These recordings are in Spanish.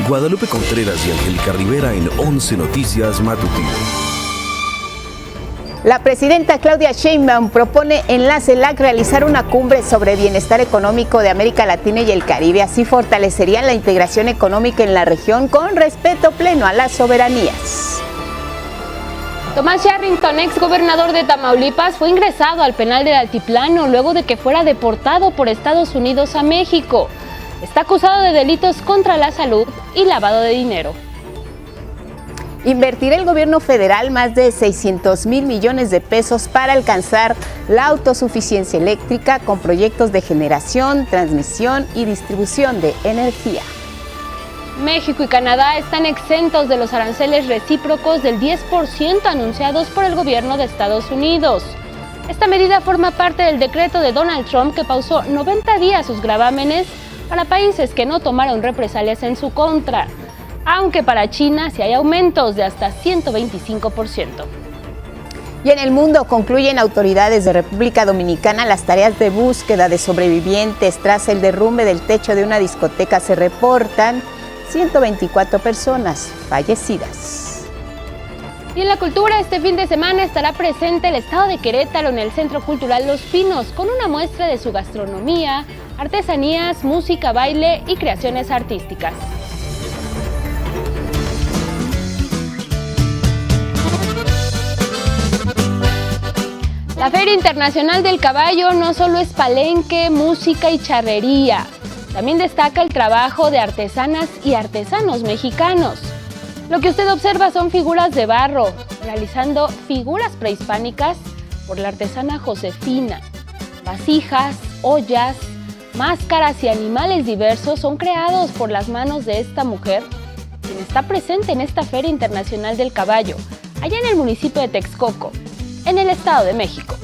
Guadalupe Contreras y Angélica Rivera en 11 Noticias Matutino. La presidenta Claudia Sheinbaum propone en la CELAC realizar una cumbre sobre bienestar económico de América Latina y el Caribe. Así fortalecerían la integración económica en la región con respeto pleno a las soberanías. Tomás Yarrington, ex gobernador de Tamaulipas, fue ingresado al penal del Altiplano luego de que fuera deportado por Estados Unidos a México. Está acusado de delitos contra la salud y lavado de dinero. Invertirá el gobierno federal más de 600,000 millones de pesos para alcanzar la autosuficiencia eléctrica con proyectos de generación, transmisión y distribución de energía. México y Canadá están exentos de los aranceles recíprocos del 10% anunciados por el gobierno de Estados Unidos. Esta medida forma parte del decreto de Donald Trump que pausó 90 días sus gravámenes para países que no tomaron represalias en su contra. Aunque para China sí hay aumentos de hasta 125%. Y en el mundo concluyen autoridades de República Dominicana las tareas de búsqueda de sobrevivientes. Tras el derrumbe del techo de una discoteca se reportan 124 personas fallecidas. Y en la cultura, este fin de semana estará presente el estado de Querétaro en el Centro Cultural Los Pinos con una muestra de su gastronomía, artesanías, música, baile y creaciones artísticas. La Feria Internacional del Caballo no solo es palenque, música y charrería, también destaca el trabajo de artesanas y artesanos mexicanos. Lo que usted observa son figuras de barro, realizando figuras prehispánicas por la artesana Josefina. Vasijas, ollas, máscaras y animales diversos son creados por las manos de esta mujer, quien está presente en esta Feria Internacional del Caballo, allá en el municipio de Texcoco, en el Estado de México.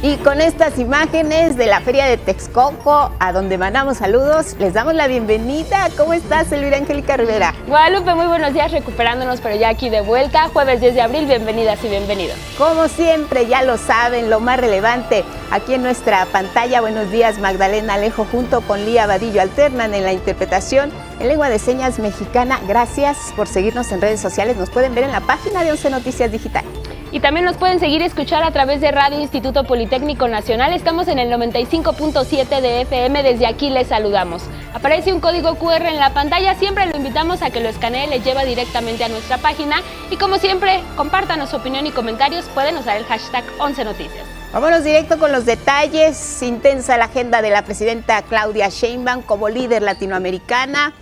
Y con estas imágenes de la Feria de Texcoco, a donde mandamos saludos, les damos la bienvenida. ¿Cómo estás, Elvira Angélica Rivera? Guadalupe, muy buenos días, recuperándonos, pero ya aquí de vuelta. Jueves 10 de abril, bienvenidas y bienvenidos. Como siempre, ya lo saben, lo más relevante aquí en nuestra pantalla. Buenos días, Magdalena Alejo junto con Lía Vadillo alternan en la interpretación en lengua de señas mexicana. Gracias por seguirnos en redes sociales. Nos pueden ver en la página de 11 Noticias Digital. Y también nos pueden seguir y escuchar a través de Radio Instituto Politécnico Nacional. Estamos en el 95.7 de FM. Desde aquí les saludamos. Aparece un código QR en la pantalla. Siempre lo invitamos a que lo escanee. Les lleva directamente a nuestra página. Y como siempre, compártanos su opinión y comentarios. Pueden usar el hashtag 11 Noticias. Vámonos directo con los detalles. Intensa la agenda de la presidenta Claudia Sheinbaum como líder latinoamericana.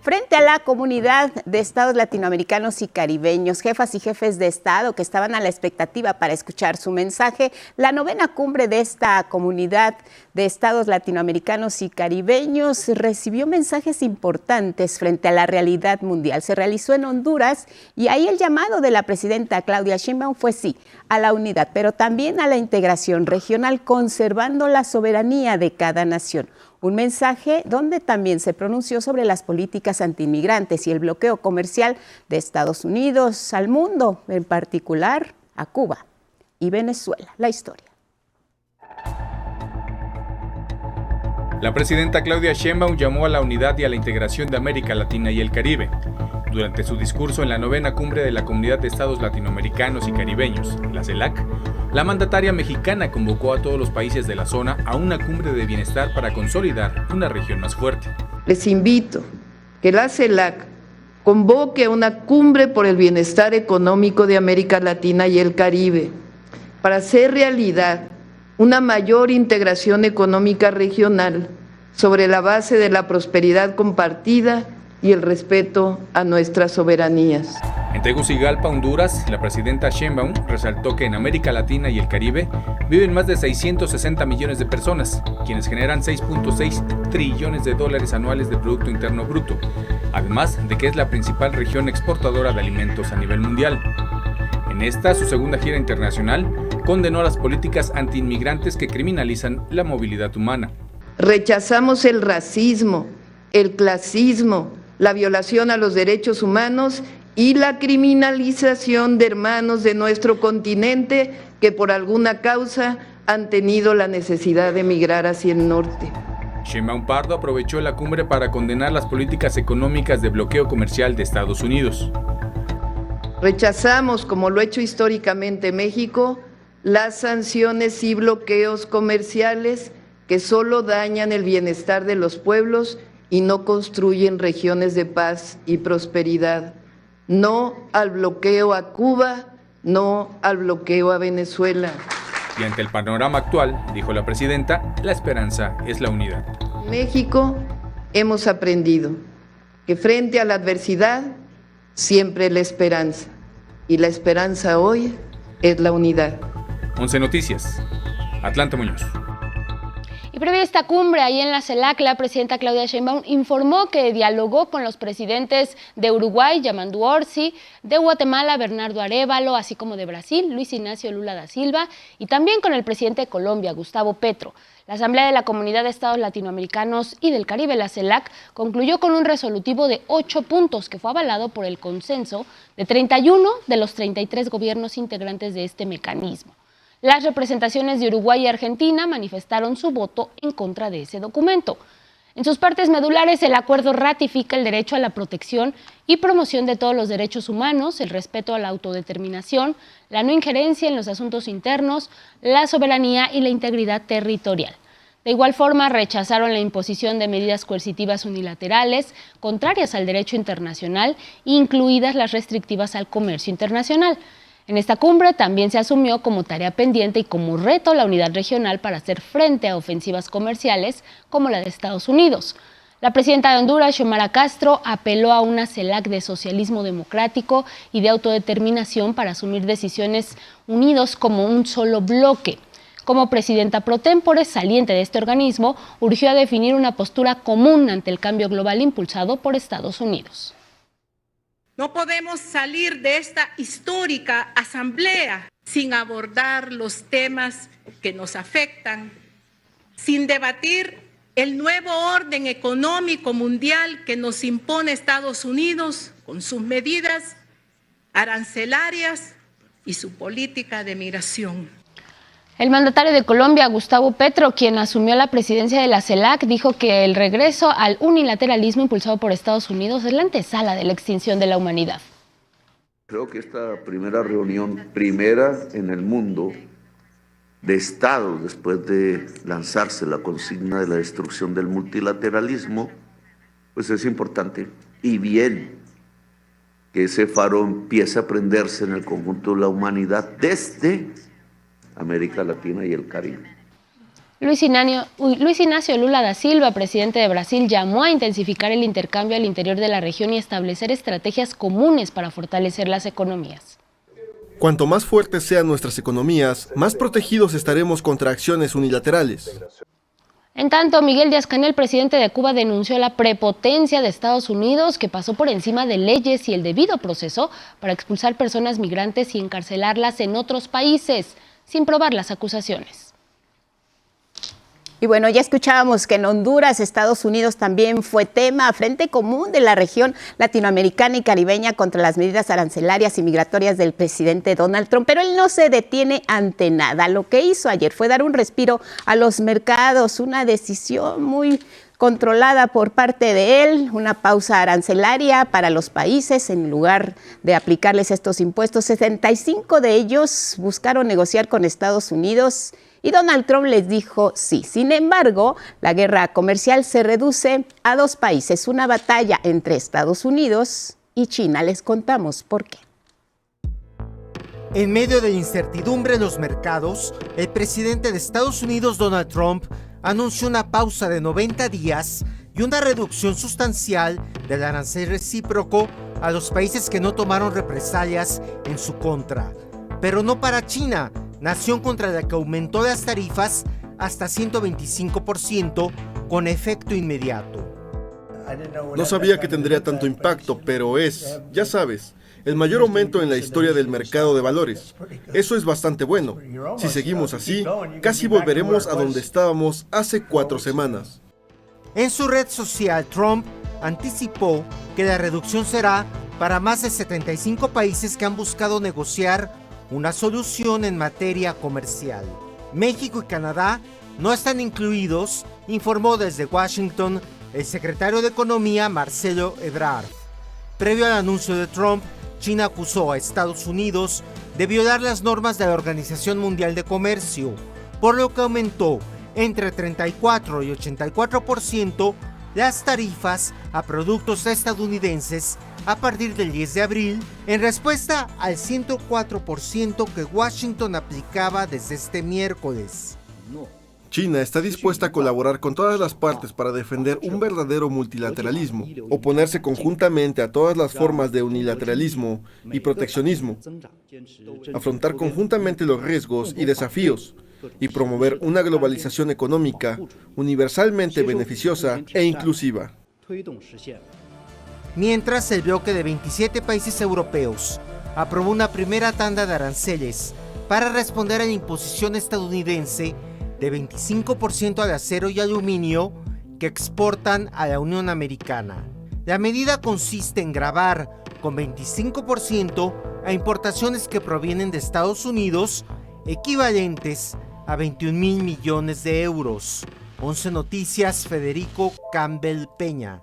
Frente a la comunidad de estados latinoamericanos y caribeños, jefas y jefes de estado que estaban a la expectativa para escuchar su mensaje, la 9ª cumbre de esta comunidad de estados latinoamericanos y caribeños recibió mensajes importantes frente a la realidad mundial. Se realizó en Honduras y ahí el llamado de la presidenta Claudia Sheinbaum fue sí a la unidad, pero también a la integración regional, conservando la soberanía de cada nación. Un mensaje donde también se pronunció sobre las políticas antiinmigrantes y el bloqueo comercial de Estados Unidos al mundo, en particular a Cuba y Venezuela. La historia. La presidenta Claudia Sheinbaum llamó a la unidad y a la integración de América Latina y el Caribe. Durante su discurso en la 9ª cumbre de la Comunidad de Estados Latinoamericanos y Caribeños, la CELAC, la mandataria mexicana convocó a todos los países de la zona a una cumbre de bienestar para consolidar una región más fuerte. Les invito que la CELAC convoque una cumbre por el bienestar económico de América Latina y el Caribe para hacer realidad una mayor integración económica regional sobre la base de la prosperidad compartida y el respeto a nuestras soberanías. En Tegucigalpa, Honduras, la presidenta Sheinbaum resaltó que en América Latina y el Caribe viven más de 660 millones de personas, quienes generan 6.6 trillones de dólares anuales de Producto Interno Bruto, además de que es la principal región exportadora de alimentos a nivel mundial. En esta, su segunda gira internacional, condenó las políticas antiinmigrantes que criminalizan la movilidad humana. Rechazamos el racismo, el clasismo, la violación a los derechos humanos y la criminalización de hermanos de nuestro continente que por alguna causa han tenido la necesidad de emigrar hacia el norte. Sheinbaum Pardo aprovechó la cumbre para condenar las políticas económicas de bloqueo comercial de Estados Unidos. Rechazamos, como lo ha hecho históricamente México, las sanciones y bloqueos comerciales que solo dañan el bienestar de los pueblos y no construyen regiones de paz y prosperidad. No al bloqueo a Cuba, no al bloqueo a Venezuela. Y ante el panorama actual, dijo la presidenta, la esperanza es la unidad. En México hemos aprendido que frente a la adversidad, siempre la esperanza. Y la esperanza hoy es la unidad. 11 Noticias, Atlanta Muñoz. Y previa a esta cumbre, ahí en la CELAC, la presidenta Claudia Sheinbaum informó que dialogó con los presidentes de Uruguay, Yamandu Orsi, de Guatemala, Bernardo Arévalo, así como de Brasil, Luis Ignacio Lula da Silva, y también con el presidente de Colombia, Gustavo Petro. La Asamblea de la Comunidad de Estados Latinoamericanos y del Caribe, la CELAC, concluyó con un resolutivo de 8 puntos que fue avalado por el consenso de 31 de los 33 gobiernos integrantes de este mecanismo. Las representaciones de Uruguay y Argentina manifestaron su voto en contra de ese documento. En sus partes medulares, el acuerdo ratifica el derecho a la protección y promoción de todos los derechos humanos, el respeto a la autodeterminación, la no injerencia en los asuntos internos, la soberanía y la integridad territorial. De igual forma, rechazaron la imposición de medidas coercitivas unilaterales, contrarias al derecho internacional, incluidas las restrictivas al comercio internacional. En esta cumbre también se asumió como tarea pendiente y como reto la unidad regional para hacer frente a ofensivas comerciales como la de Estados Unidos. La presidenta de Honduras, Xiomara Castro, apeló a una CELAC de socialismo democrático y de autodeterminación para asumir decisiones unidos como un solo bloque. Como presidenta pro tempore saliente de este organismo, urgió a definir una postura común ante el cambio global impulsado por Estados Unidos. No podemos salir de esta histórica asamblea sin abordar los temas que nos afectan, sin debatir el nuevo orden económico mundial que nos impone Estados Unidos con sus medidas arancelarias y su política de migración. El mandatario de Colombia, Gustavo Petro, quien asumió la presidencia de la CELAC, dijo que el regreso al unilateralismo impulsado por Estados Unidos es la antesala de la extinción de la humanidad. Creo que esta primera reunión, primera en el mundo de Estados, después de lanzarse la consigna de la destrucción del multilateralismo, pues es importante y bien que ese faro empiece a prenderse en el conjunto de la humanidad desde América Latina y el Caribe. Luis Ignacio Lula da Silva, presidente de Brasil, llamó a intensificar el intercambio al interior de la región y establecer estrategias comunes para fortalecer las economías. Cuanto más fuertes sean nuestras economías, más protegidos estaremos contra acciones unilaterales. En tanto, Miguel Díaz-Canel, presidente de Cuba, denunció la prepotencia de Estados Unidos, que pasó por encima de leyes y el debido proceso para expulsar personas migrantes y encarcelarlas en otros países, sin probar las acusaciones. Y bueno, ya escuchábamos que en Honduras, Estados Unidos también fue tema, frente común de la región latinoamericana y caribeña contra las medidas arancelarias y migratorias del presidente Donald Trump, pero él no se detiene ante nada. Lo que hizo ayer fue dar un respiro a los mercados, una decisión muy controlada por parte de él, una pausa arancelaria para los países en lugar de aplicarles estos impuestos. 75 de ellos buscaron negociar con Estados Unidos y Donald Trump les dijo sí. Sin embargo, la guerra comercial se reduce a 2 países, una batalla entre Estados Unidos y China. Les contamos por qué. En medio de incertidumbre en los mercados, el presidente de Estados Unidos, Donald Trump, anunció una pausa de 90 días y una reducción sustancial del arancel recíproco a los países que no tomaron represalias en su contra. Pero no para China, nación contra la que aumentó las tarifas hasta 125% con efecto inmediato. No sabía que tendría tanto impacto, pero es, ya sabes, el mayor aumento en la historia del mercado de valores. Eso es bastante bueno. Si seguimos así, casi volveremos a donde estábamos hace 4 semanas. En su red social, Trump anticipó que la reducción será para más de 75 países que han buscado negociar una solución en materia comercial. México y Canadá no están incluidos, informó desde Washington el secretario de Economía Marcelo Ebrard. Previo al anuncio de Trump, China acusó a Estados Unidos de violar las normas de la Organización Mundial de Comercio, por lo que aumentó entre 34 y 84% las tarifas a productos estadounidenses a partir del 10 de abril, en respuesta al 104% que Washington aplicaba desde este miércoles. China está dispuesta a colaborar con todas las partes para defender un verdadero multilateralismo, oponerse conjuntamente a todas las formas de unilateralismo y proteccionismo, afrontar conjuntamente los riesgos y desafíos, y promover una globalización económica universalmente beneficiosa e inclusiva. Mientras el bloque de 27 países europeos aprobó una primera tanda de aranceles para responder a la imposición estadounidense de 25% al acero y aluminio que exportan a la Unión Americana. La medida consiste en gravar con 25% a importaciones que provienen de Estados Unidos, equivalentes a 21,000 millones de euros. 11 Noticias, Federico Campbell Peña.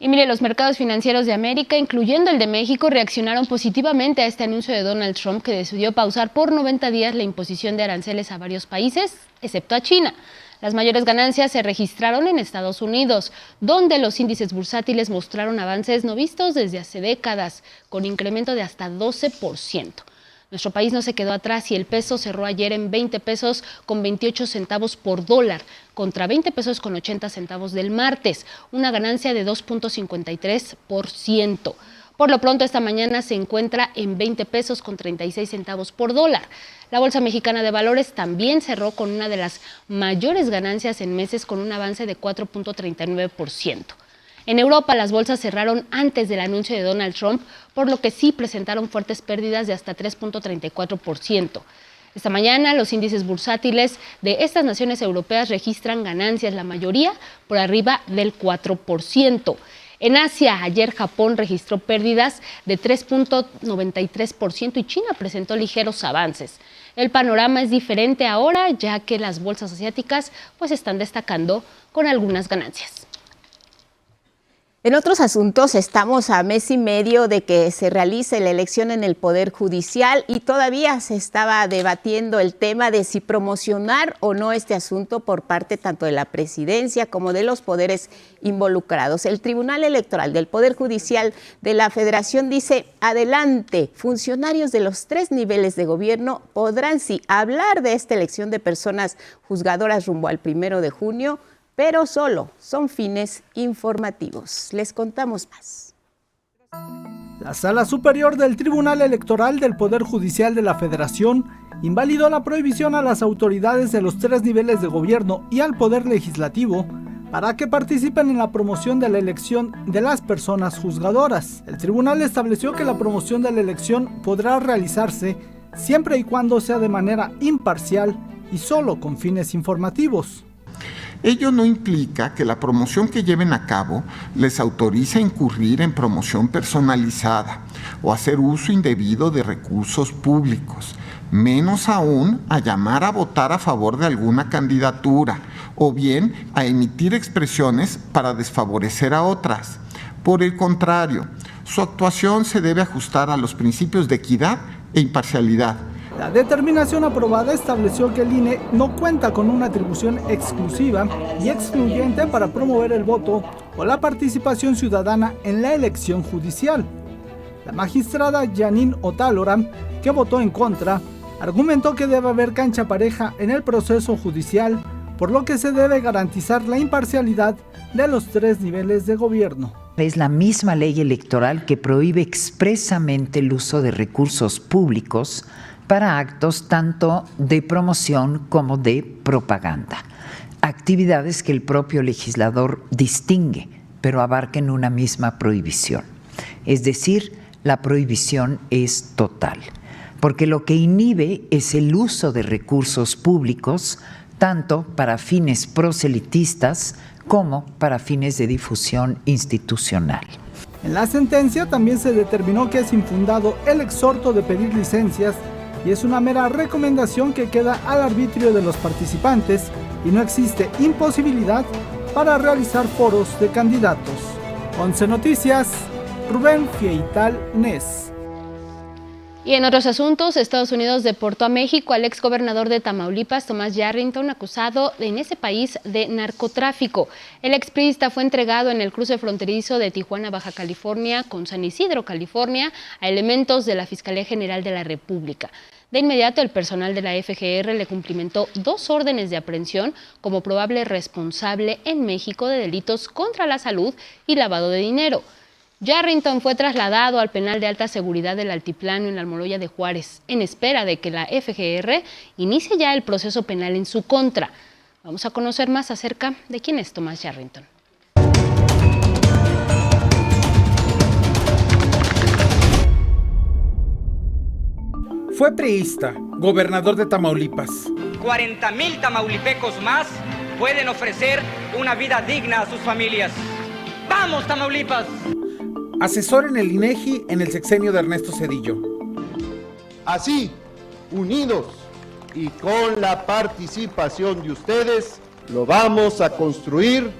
Y mire, los mercados financieros de América, incluyendo el de México, reaccionaron positivamente a este anuncio de Donald Trump, que decidió pausar por 90 días la imposición de aranceles a varios países, excepto a China. Las mayores ganancias se registraron en Estados Unidos, donde los índices bursátiles mostraron avances no vistos desde hace décadas, con incremento de hasta 12%. Nuestro país no se quedó atrás y el peso cerró ayer en 20 pesos con 28 centavos por dólar, contra 20 pesos con 80 centavos del martes, una ganancia de 2.53%. Por lo pronto, esta mañana se encuentra en 20 pesos con 36 centavos por dólar. La Bolsa Mexicana de Valores también cerró con una de las mayores ganancias en meses, con un avance de 4.39%. En Europa, las bolsas cerraron antes del anuncio de Donald Trump, por lo que sí presentaron fuertes pérdidas de hasta 3.34%. Esta mañana, los índices bursátiles de estas naciones europeas registran ganancias, la mayoría por arriba del 4%. En Asia, ayer Japón registró pérdidas de 3.93% y China presentó ligeros avances. El panorama es diferente ahora, ya que las bolsas asiáticas están destacando con algunas ganancias. En otros asuntos, estamos a mes y medio de que se realice la elección en el Poder Judicial y todavía se estaba debatiendo el tema de si promocionar o no este asunto por parte tanto de la presidencia como de los poderes involucrados. El Tribunal Electoral del Poder Judicial de la Federación dice: adelante, funcionarios de los 3 niveles de gobierno podrán sí hablar de esta elección de personas juzgadoras rumbo al 1 de junio, pero solo son fines informativos. Les contamos más. La Sala Superior del Tribunal Electoral del Poder Judicial de la Federación invalidó la prohibición a las autoridades de los 3 niveles de gobierno y al Poder Legislativo para que participen en la promoción de la elección de las personas juzgadoras. El tribunal estableció que la promoción de la elección podrá realizarse siempre y cuando sea de manera imparcial y solo con fines informativos. Ello no implica que la promoción que lleven a cabo les autorice a incurrir en promoción personalizada o hacer uso indebido de recursos públicos, menos aún a llamar a votar a favor de alguna candidatura o bien a emitir expresiones para desfavorecer a otras. Por el contrario, su actuación se debe ajustar a los principios de equidad e imparcialidad. La determinación aprobada estableció que el INE no cuenta con una atribución exclusiva y excluyente para promover el voto o la participación ciudadana en la elección judicial. La magistrada Janine Otálora, que votó en contra, argumentó que debe haber cancha pareja en el proceso judicial, por lo que se debe garantizar la imparcialidad de los 3 niveles de gobierno. Es la misma ley electoral que prohíbe expresamente el uso de recursos públicos para actos tanto de promoción como de propaganda. Actividades que el propio legislador distingue, pero abarcan una misma prohibición. Es decir, la prohibición es total, porque lo que inhibe es el uso de recursos públicos tanto para fines proselitistas como para fines de difusión institucional. En la sentencia también se determinó que es infundado el exhorto de pedir licencias y es una mera recomendación que queda al arbitrio de los participantes y no existe imposibilidad para realizar foros de candidatos. 11 Noticias, Rubén Fieital Nes. Y en otros asuntos, Estados Unidos deportó a México al exgobernador de Tamaulipas, Tomás Yarrington, acusado en ese país de narcotráfico. El expriista fue entregado en el cruce fronterizo de Tijuana, Baja California, con San Isidro, California, a elementos de la Fiscalía General de la República. De inmediato, el personal de la FGR le cumplimentó 2 órdenes de aprehensión como probable responsable en México de delitos contra la salud y lavado de dinero. Yarrington fue trasladado al penal de alta seguridad del Altiplano en la Almoloya de Juárez, en espera de que la FGR inicie ya el proceso penal en su contra. Vamos a conocer más acerca de quién es Tomás Yarrington. Fue priista, gobernador de Tamaulipas. 40,000 tamaulipecos más pueden ofrecer una vida digna a sus familias. ¡Vamos, Tamaulipas! Asesor en el INEGI en el sexenio de Ernesto Zedillo. Así, unidos y con la participación de ustedes, lo vamos a construir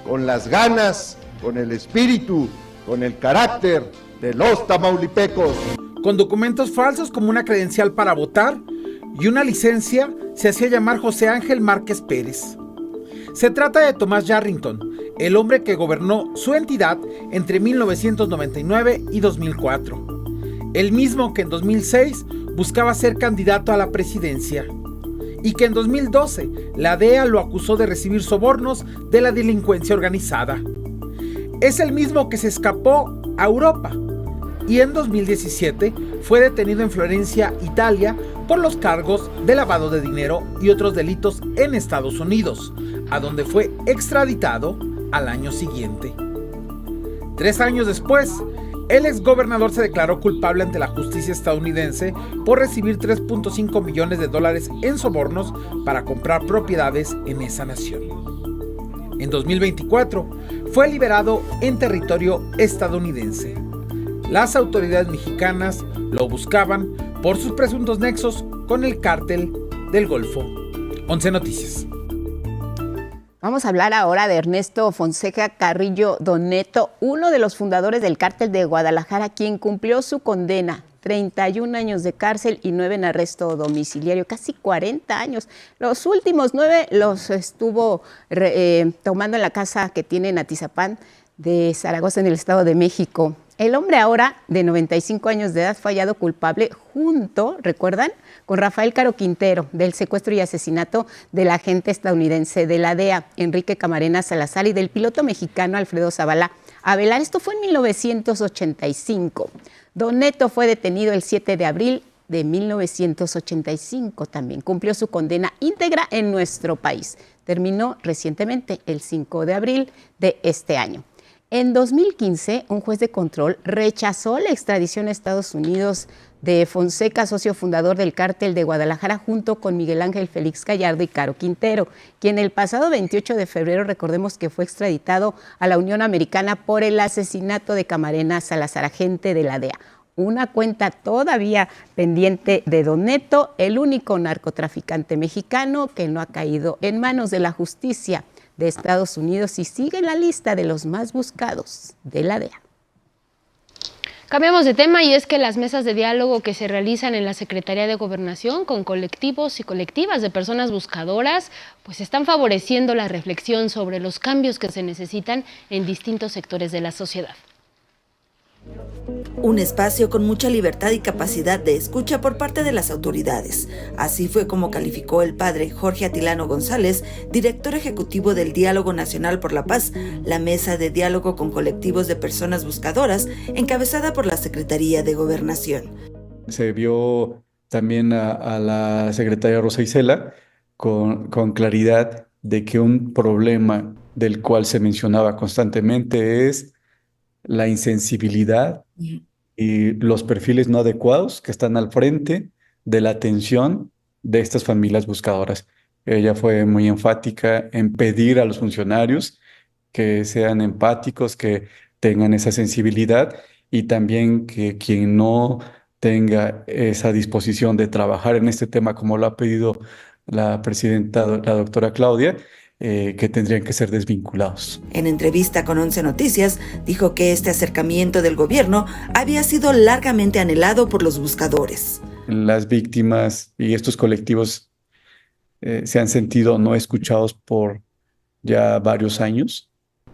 con las ganas, con el espíritu, con el carácter de los tamaulipecos. Con documentos falsos como una credencial para votar y una licencia, se hacía llamar José Ángel Márquez Pérez. Se trata de Tomás Yarrington, el hombre que gobernó su entidad entre 1999 y 2004. El mismo que en 2006 buscaba ser candidato a la presidencia y que en 2012 la DEA lo acusó de recibir sobornos de la delincuencia organizada. Es el mismo que se escapó a Europa y en 2017 fue detenido en Florencia, Italia, por los cargos de lavado de dinero y otros delitos en Estados Unidos, a donde fue extraditado al año siguiente. 3 años después, el exgobernador se declaró culpable ante la justicia estadounidense por recibir $3.5 millones en sobornos para comprar propiedades en esa nación. En 2024, fue liberado en territorio estadounidense. Las autoridades mexicanas lo buscaban por sus presuntos nexos con el cártel del Golfo. 11 Noticias. Vamos a hablar ahora de Ernesto Fonseca Carrillo Doneto, uno de los fundadores del Cártel de Guadalajara, quien cumplió su condena, 31 años de cárcel y 9 en arresto domiciliario, casi 40 años. Los últimos 9 los estuvo tomando en la casa que tiene en Atizapán de Zaragoza, en el Estado de México. El hombre ahora, de 95 años de edad, fue hallado culpable junto, ¿recuerdan?, con Rafael Caro Quintero, del secuestro y asesinato del agente estadounidense de la DEA, Enrique Camarena Salazar, y del piloto mexicano Alfredo Zavala Avelar. Esto fue en 1985. Doneto fue detenido el 7 de abril de 1985 también. Cumplió su condena íntegra en nuestro país. Terminó recientemente, el 5 de abril de este año. En 2015, un juez de control rechazó la extradición a Estados Unidos de Fonseca, socio fundador del Cártel de Guadalajara, junto con Miguel Ángel Félix Gallardo y Caro Quintero, quien el pasado 28 de febrero, recordemos que fue extraditado a la Unión Americana por el asesinato de Camarena Salazar, agente de la DEA. Una cuenta todavía pendiente de Doneto, el único narcotraficante mexicano que no ha caído en manos de la justicia de Estados Unidos y sigue en la lista de los más buscados de la DEA. Cambiamos de tema y es que las mesas de diálogo que se realizan en la Secretaría de Gobernación con colectivos y colectivas de personas buscadoras, pues están favoreciendo la reflexión sobre los cambios que se necesitan en distintos sectores de la sociedad. Un espacio con mucha libertad y capacidad de escucha por parte de las autoridades. Así fue como calificó el padre Jorge Atilano González, director ejecutivo del Diálogo Nacional por la Paz, la mesa de diálogo con colectivos de personas buscadoras, encabezada por la Secretaría de Gobernación. Se vio también a la secretaria Rosa Isela con claridad de que un problema del cual se mencionaba constantemente es la insensibilidad y los perfiles no adecuados que están al frente de la atención de estas familias buscadoras. Ella fue muy enfática en pedir a los funcionarios que sean empáticos, que tengan esa sensibilidad y también que quien no tenga esa disposición de trabajar en este tema como lo ha pedido la presidenta, la doctora Claudia, que tendrían que ser desvinculados. En entrevista con 11 Noticias, dijo que este acercamiento del gobierno había sido largamente anhelado por los buscadores. Las víctimas y estos colectivos se han sentido no escuchados por ya varios años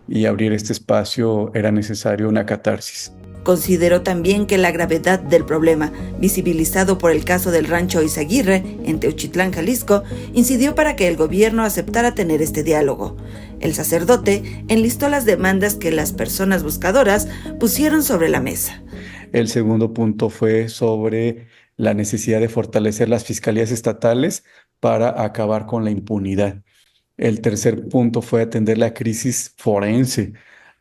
y abrir este espacio era necesario una catarsis. Consideró también que la gravedad del problema, visibilizado por el caso del rancho Izaguirre, en Teuchitlán, Jalisco, incidió para que el gobierno aceptara tener este diálogo. El sacerdote enlistó las demandas que las personas buscadoras pusieron sobre la mesa. El segundo punto fue sobre la necesidad de fortalecer las fiscalías estatales para acabar con la impunidad. El tercer punto fue atender la crisis forense.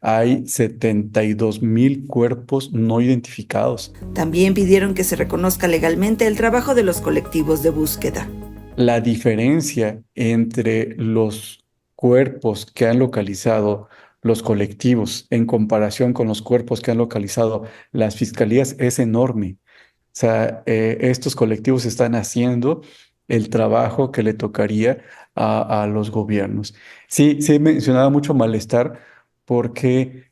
Hay 72,000 cuerpos no identificados. También pidieron que se reconozca legalmente el trabajo de los colectivos de búsqueda. La diferencia entre los cuerpos que han localizado los colectivos en comparación con los cuerpos que han localizado las fiscalías es enorme. O sea, estos colectivos están haciendo el trabajo que le tocaría a los gobiernos. Sí, se mencionaba mucho malestar porque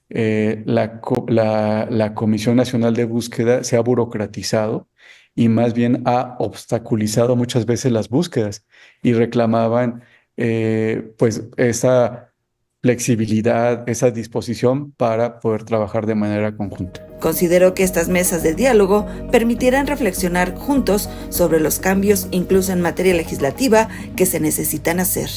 la Comisión Nacional de Búsqueda se ha burocratizado y más bien ha obstaculizado muchas veces las búsquedas y reclamaban pues esa flexibilidad, esa disposición para poder trabajar de manera conjunta. Consideró que estas mesas de diálogo permitirán reflexionar juntos sobre los cambios, incluso en materia legislativa, que se necesitan hacer.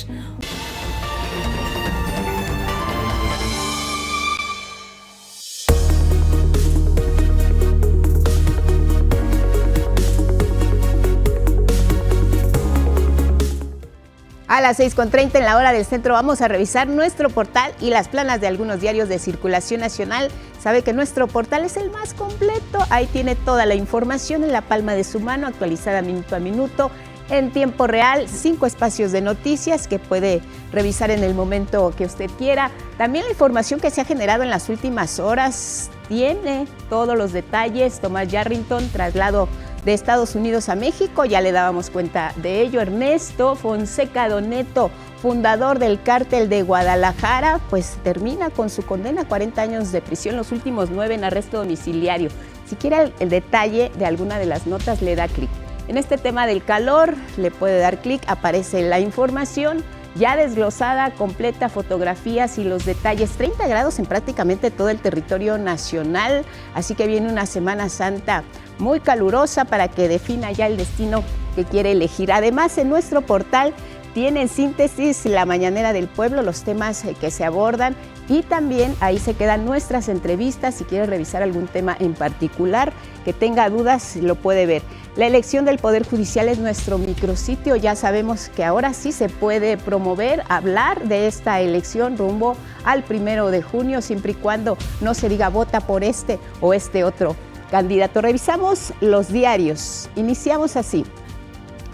A las 6:30 en la hora del centro vamos a revisar nuestro portal y las planas de algunos diarios de circulación nacional. Sabe que nuestro portal es el más completo. Ahí tiene toda la información en la palma de su mano, actualizada minuto a minuto, en tiempo real, 5 espacios de noticias que puede revisar en el momento que usted quiera. También la información que se ha generado en las últimas horas tiene todos los detalles. Tomás Yarrington, traslado de Estados Unidos a México, ya le dábamos cuenta de ello. Ernesto Fonseca Doneto, fundador del Cártel de Guadalajara, pues termina con su condena, 40 años de prisión, los últimos 9 en arresto domiciliario. Si quiere el detalle de alguna de las notas, le da clic. En este tema del calor, le puede dar clic, aparece la información ya desglosada, completa, fotografías y los detalles. 30 grados en prácticamente todo el territorio nacional, así que viene una Semana Santa muy calurosa para que defina ya el destino que quiere elegir. Además, en nuestro portal tiene en síntesis la mañanera del pueblo, los temas que se abordan y también ahí se quedan nuestras entrevistas. Si quiere revisar algún tema en particular, que tenga dudas, lo puede ver. La elección del Poder Judicial es nuestro micrositio. Ya sabemos que ahora sí se puede promover, hablar de esta elección rumbo al 1 de junio, siempre y cuando no se diga vota por este o este otro candidato. Revisamos los diarios. Iniciamos así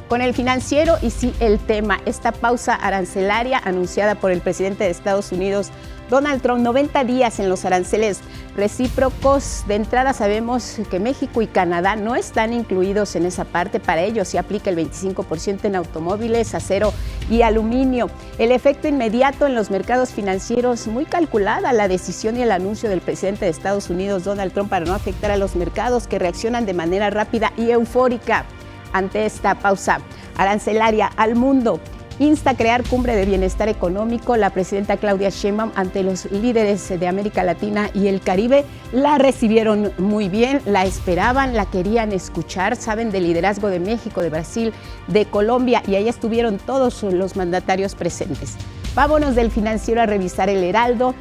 con El Financiero y sí el tema, esta pausa arancelaria anunciada por el presidente de Estados Unidos, Donald Trump, 90 días en los aranceles recíprocos. De entrada sabemos que México y Canadá no están incluidos en esa parte. Para ellos se aplica el 25% en automóviles, acero y aluminio. El efecto inmediato en los mercados financieros, muy calculada la decisión y el anuncio del presidente de Estados Unidos, Donald Trump, para no afectar a los mercados que reaccionan de manera rápida y eufórica ante esta pausa arancelaria. Al Mundo insta a crear cumbre de bienestar económico. La presidenta Claudia Sheinbaum ante los líderes de América Latina y el Caribe la recibieron muy bien, la esperaban, la querían escuchar. Saben del liderazgo de México, de Brasil, de Colombia y ahí estuvieron todos los mandatarios presentes. Vámonos del Financiero a revisar El Heraldo.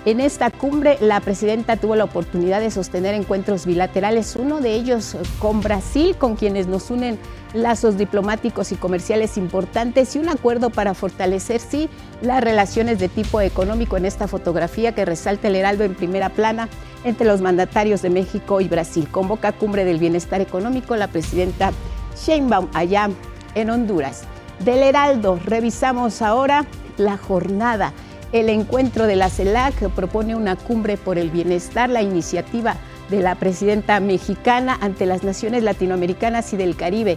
En esta cumbre, la presidenta tuvo la oportunidad de sostener encuentros bilaterales, uno de ellos con Brasil, con quienes nos unen lazos diplomáticos y comerciales importantes y un acuerdo para fortalecer, sí, las relaciones de tipo económico en esta fotografía que resalta El Heraldo en primera plana entre los mandatarios de México y Brasil. Convoca cumbre del bienestar económico la presidenta Sheinbaum allá en Honduras. Del Heraldo revisamos ahora la jornada. El encuentro de la CELAC propone una cumbre por el bienestar, la iniciativa de la presidenta mexicana ante las naciones latinoamericanas y del Caribe.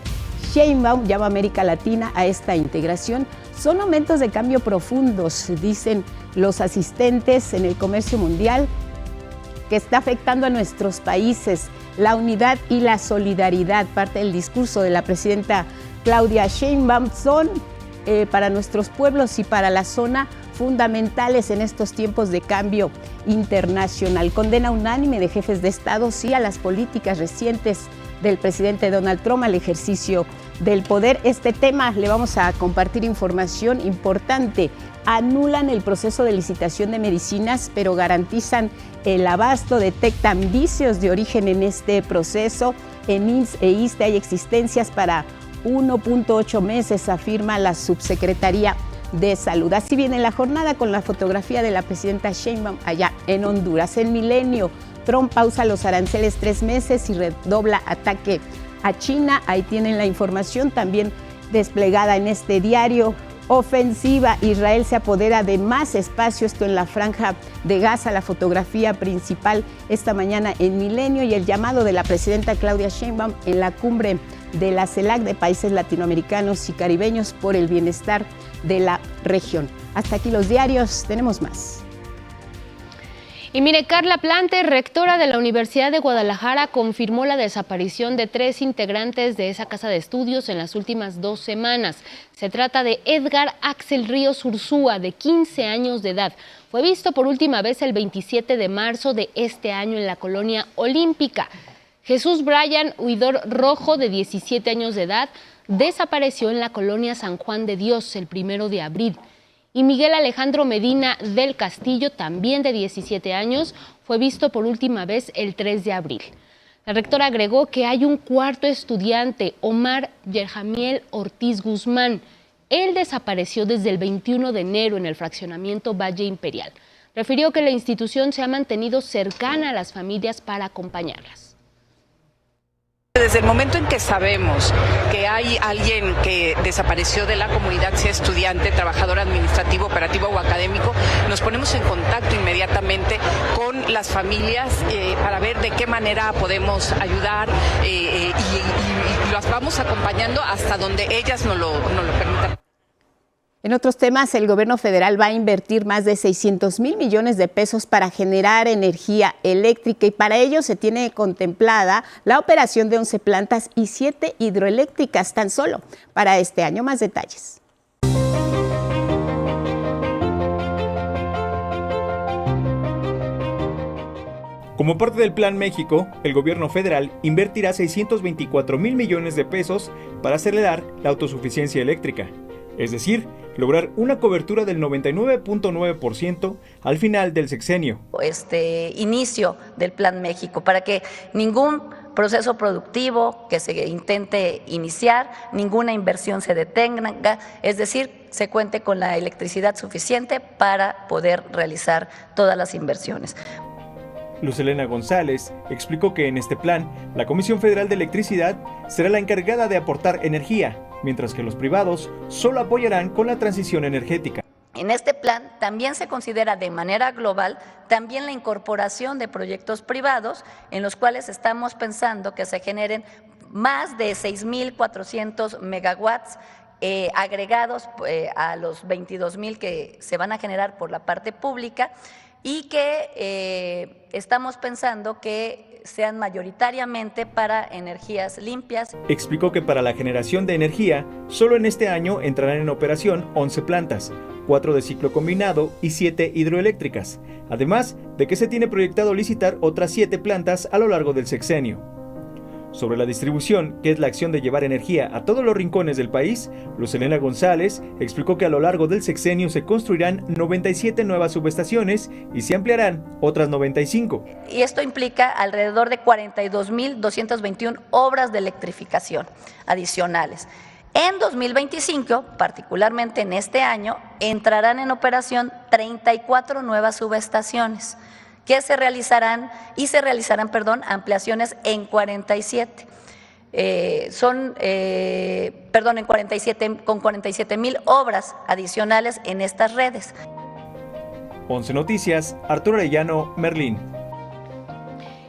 Sheinbaum llama a América Latina a esta integración. Son momentos de cambio profundos, dicen los asistentes en el comercio mundial, que está afectando a nuestros países. La unidad y la solidaridad, parte del discurso de la presidenta Claudia Sheinbaum, son para nuestros pueblos y para la zona fundamentales en estos tiempos de cambio internacional. Condena unánime de jefes de Estado sí a las políticas recientes del presidente Donald Trump al ejercicio del poder. Este tema le vamos a compartir información importante. Anulan el proceso de licitación de medicinas, pero garantizan el abasto, detectan vicios de origen en este proceso. En IMSS e ISSSTE hay existencias para 1.8 meses, afirma la subsecretaría de Salud. Así viene la jornada con la fotografía de la presidenta Sheinbaum allá en Honduras. En Milenio, Trump pausa los aranceles 3 meses y redobla ataque a China. Ahí tienen la información también desplegada en este diario. Ofensiva, Israel se apodera de más espacio, esto en la franja de Gaza, la fotografía principal esta mañana en Milenio, y el llamado de la presidenta Claudia Sheinbaum en la cumbre de la CELAC de países latinoamericanos y caribeños por el bienestar de la región. Hasta aquí los diarios, tenemos más. Y mire, Carla Plante, rectora de la Universidad de Guadalajara, confirmó la desaparición de 3 integrantes de esa casa de estudios en las últimas 2 semanas. Se trata de Edgar Axel Ríos Ursúa, de 15 años de edad. Fue visto por última vez el 27 de marzo de este año en la colonia Olímpica. Jesús Brian Huidor Rojo, de 17 años de edad, desapareció en la colonia San Juan de Dios el 1 de abril. Y Miguel Alejandro Medina del Castillo, también de 17 años, fue visto por última vez el 3 de abril. La rectora agregó que hay un cuarto estudiante, Omar Yerjamiel Ortiz Guzmán. Él desapareció desde el 21 de enero en el fraccionamiento Valle Imperial. Refirió que la institución se ha mantenido cercana a las familias para acompañarlas. Desde el momento en que sabemos que hay alguien que desapareció de la comunidad, sea estudiante, trabajador administrativo, operativo o académico, nos ponemos en contacto inmediatamente con las familias para ver de qué manera podemos ayudar y las vamos acompañando hasta donde ellas nos lo permitan. En otros temas, el gobierno federal va a invertir más de 600,000 millones de pesos para generar energía eléctrica, y para ello se tiene contemplada la operación de 11 plantas y 7 hidroeléctricas tan solo para este año. Más detalles. Como parte del Plan México, el gobierno federal invertirá 624,000 millones de pesos para acelerar la autosuficiencia eléctrica, es decir, lograr una cobertura del 99.9% al final del sexenio. Este inicio del Plan México, para que ningún proceso productivo que se intente iniciar, ninguna inversión se detenga, es decir, se cuente con la electricidad suficiente para poder realizar todas las inversiones. Luz Helena González explicó que en este plan, la Comisión Federal de Electricidad será la encargada de aportar energía, mientras que los privados solo apoyarán con la transición energética. En este plan también se considera de manera global también la incorporación de proyectos privados en los cuales estamos pensando que se generen más de 6,400 megawatts agregados a los 22,000 que se van a generar por la parte pública, y que estamos pensando que sean mayoritariamente para energías limpias. Explicó que para la generación de energía, solo en este año entrarán en operación 11 plantas, 4 de ciclo combinado y 7 hidroeléctricas, además de que se tiene proyectado licitar otras 7 plantas a lo largo del sexenio. Sobre la distribución, que es la acción de llevar energía a todos los rincones del país, Luz Helena González explicó que a lo largo del sexenio se construirán 97 nuevas subestaciones y se ampliarán otras 95. Y esto implica alrededor de 42,221 obras de electrificación adicionales. En 2025, particularmente en este año, entrarán en operación 34 nuevas subestaciones, que se realizarán ampliaciones en 47. Con 47,000 obras adicionales en estas redes. 11 Noticias, Arturo Arellano, Merlín.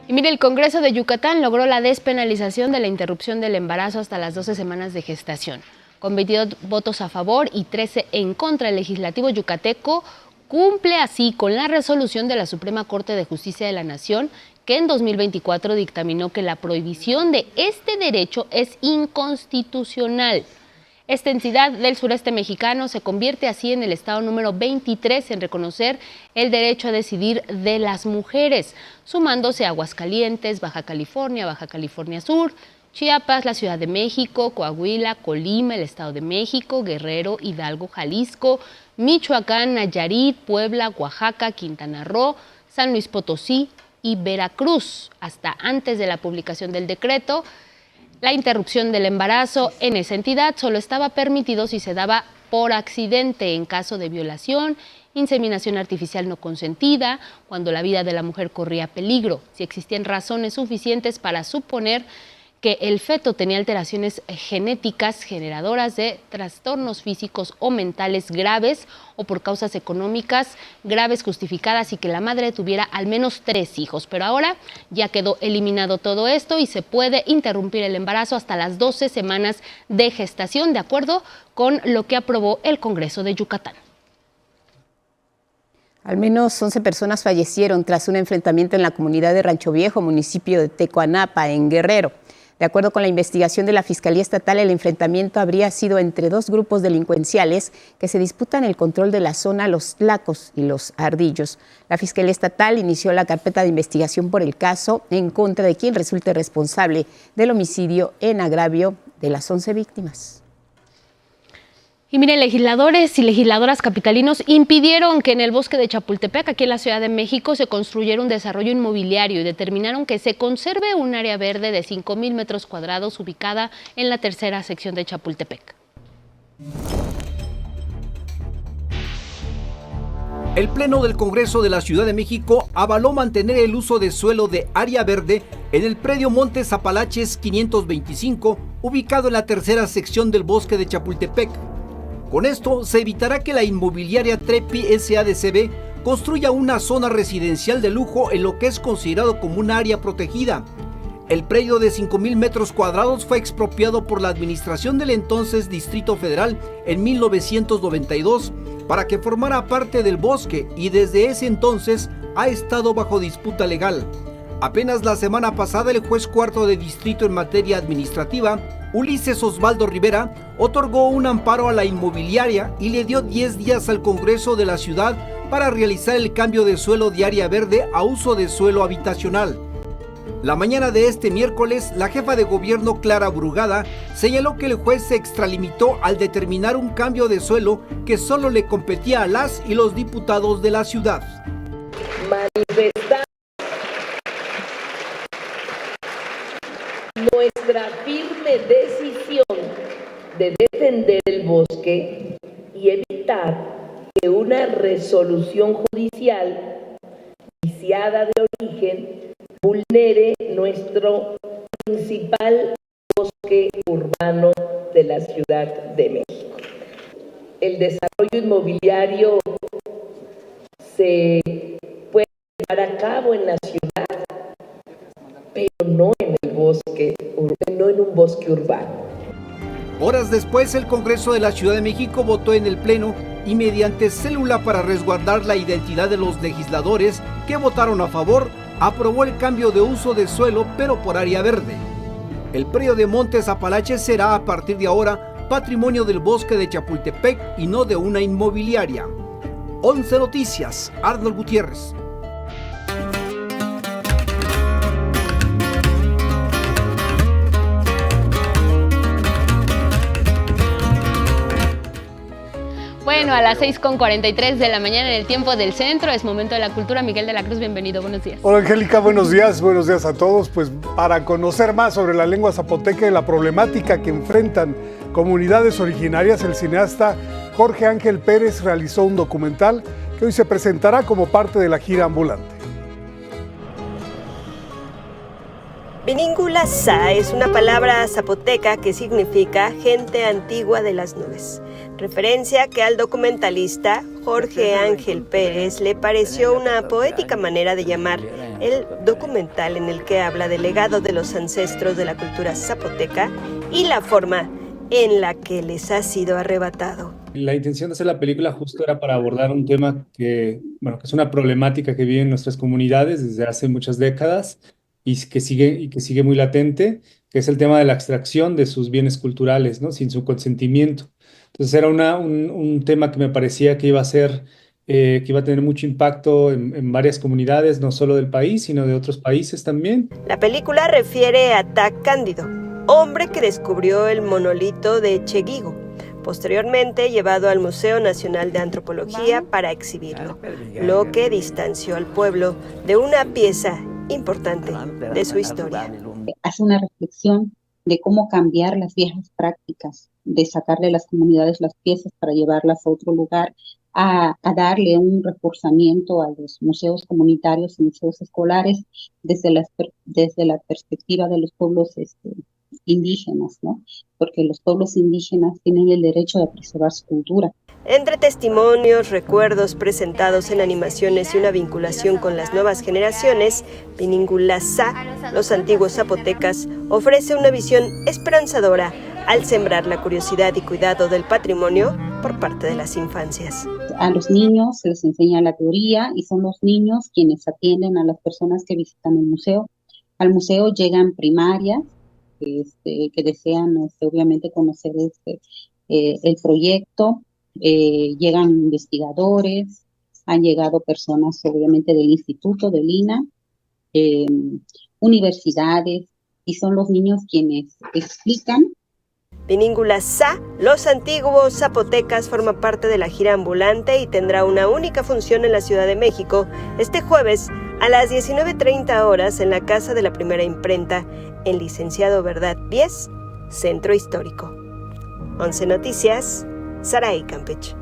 Y mire, el Congreso de Yucatán logró la despenalización de la interrupción del embarazo hasta las 12 semanas de gestación. Con 22 votos a favor y 13 en contra, el legislativo yucateco cumple así con la resolución de la Suprema Corte de Justicia de la Nación, que en 2024 dictaminó que la prohibición de este derecho es inconstitucional. Esta entidad del sureste mexicano se convierte así en el estado número 23 en reconocer el derecho a decidir de las mujeres, sumándose a Aguascalientes, Baja California Sur, Chiapas, la Ciudad de México, Coahuila, Colima, el Estado de México, Guerrero, Hidalgo, Jalisco, Michoacán, Nayarit, Puebla, Oaxaca, Quintana Roo, San Luis Potosí y Veracruz. Hasta antes de la publicación del decreto, la interrupción del embarazo en esa entidad solo estaba permitido si se daba por accidente en caso de violación, inseminación artificial no consentida, cuando la vida de la mujer corría peligro, si existían razones suficientes para suponer que el feto tenía alteraciones genéticas generadoras de trastornos físicos o mentales graves o por causas económicas graves justificadas y que la madre tuviera al menos 3 hijos. Pero ahora ya quedó eliminado todo esto y se puede interrumpir el embarazo hasta las 12 semanas de gestación, de acuerdo con lo que aprobó el Congreso de Yucatán. Al menos 11 personas fallecieron tras un enfrentamiento en la comunidad de Rancho Viejo, municipio de Tecoanapa, en Guerrero. De acuerdo con la investigación de la Fiscalía Estatal, el enfrentamiento habría sido entre 2 grupos delincuenciales que se disputan el control de la zona Los Tlacos y Los Ardillos. La Fiscalía Estatal inició la carpeta de investigación por el caso en contra de quien resulte responsable del homicidio en agravio de las 11 víctimas. Y miren, legisladores y legisladoras capitalinos impidieron que en el bosque de Chapultepec, aquí en la Ciudad de México, se construyera un desarrollo inmobiliario y determinaron que se conserve un área verde de 5,000 metros cuadrados ubicada en la tercera sección de Chapultepec. El Pleno del Congreso de la Ciudad de México avaló mantener el uso de suelo de área verde en el predio Montes Apalaches 525, ubicado en la tercera sección del bosque de Chapultepec. Con esto se evitará que la inmobiliaria Trepi SADCB construya una zona residencial de lujo en lo que es considerado como un área protegida. El predio de 5,000 metros cuadrados fue expropiado por la administración del entonces Distrito Federal en 1992 para que formara parte del bosque y desde ese entonces ha estado bajo disputa legal. Apenas la semana pasada el juez cuarto de distrito en materia administrativa, Ulises Osvaldo Rivera, otorgó un amparo a la inmobiliaria y le dio 10 días al Congreso de la ciudad para realizar el cambio de suelo de área verde a uso de suelo habitacional. La mañana de este miércoles, la jefa de gobierno Clara Brugada señaló que el juez se extralimitó al determinar un cambio de suelo que solo le competía a las y los diputados de la ciudad. Manifestar nuestra firme decisión de defender el bosque y evitar que una resolución judicial viciada de origen vulnere nuestro principal bosque urbano de la Ciudad de México. El desarrollo inmobiliario se puede llevar a cabo en la ciudad, pero no en el bosque, no en un bosque urbano. Horas después, el Congreso de la Ciudad de México votó en el Pleno y mediante célula para resguardar la identidad de los legisladores que votaron a favor, aprobó el cambio de uso de suelo, pero por área verde. El predio de Montes Apalaches será a partir de ahora patrimonio del bosque de Chapultepec y no de una inmobiliaria. 11 Noticias, Arnold Gutiérrez. Bueno, a las 6:43 de la mañana en el tiempo del centro, es momento de la cultura. Miguel de la Cruz, bienvenido, buenos días. Hola Angélica, buenos días a todos. Pues para conocer más sobre la lengua zapoteca y la problemática que enfrentan comunidades originarias, el cineasta Jorge Ángel Pérez realizó un documental que hoy se presentará como parte de la gira ambulante. Piníngula Sa es una palabra zapoteca que significa gente antigua de las nubes, referencia que al documentalista Jorge Ángel Pérez le pareció una poética manera de llamar el documental en el que habla del legado de los ancestros de la cultura zapoteca y la forma en la que les ha sido arrebatado. La intención de hacer la película justo era para abordar un tema que es una problemática que viven nuestras comunidades desde hace muchas décadas y que sigue muy latente, que es el tema de la extracción de sus bienes culturales, ¿no? Sin su consentimiento. Entonces era un tema que me parecía que iba a tener mucho impacto en varias comunidades, no solo del país, sino de otros países también. La película refiere a Tac Cándido, hombre que descubrió el monolito de Cheguigo, posteriormente llevado al Museo Nacional de Antropología para exhibirlo, lo que distanció al pueblo de una pieza importante de su historia. Hace una reflexión de cómo cambiar las viejas prácticas, de sacarle a las comunidades las piezas para llevarlas a otro lugar, a darle un reforzamiento a los museos comunitarios y museos escolares desde la perspectiva de los pueblos indígenas, ¿no? Porque los pueblos indígenas tienen el derecho de preservar su cultura. Entre testimonios, recuerdos presentados en animaciones y una vinculación con las nuevas generaciones, Piníngula Sa, los antiguos zapotecas, ofrece una visión esperanzadora al sembrar la curiosidad y cuidado del patrimonio por parte de las infancias. A los niños se les enseña la teoría y son los niños quienes atienden a las personas que visitan el museo. Al museo llegan primarias que desean obviamente conocer el proyecto. Llegan investigadores, han llegado personas obviamente del instituto, del INA, universidades, y son los niños quienes explican. Piníngula Sa, los antiguos zapotecas, forma parte de la gira ambulante y tendrá una única función en la Ciudad de México este jueves a las 19:30 horas en la Casa de la Primera Imprenta, en Licenciado Verdad 10, Centro Histórico. 11 Noticias, Saray Campech.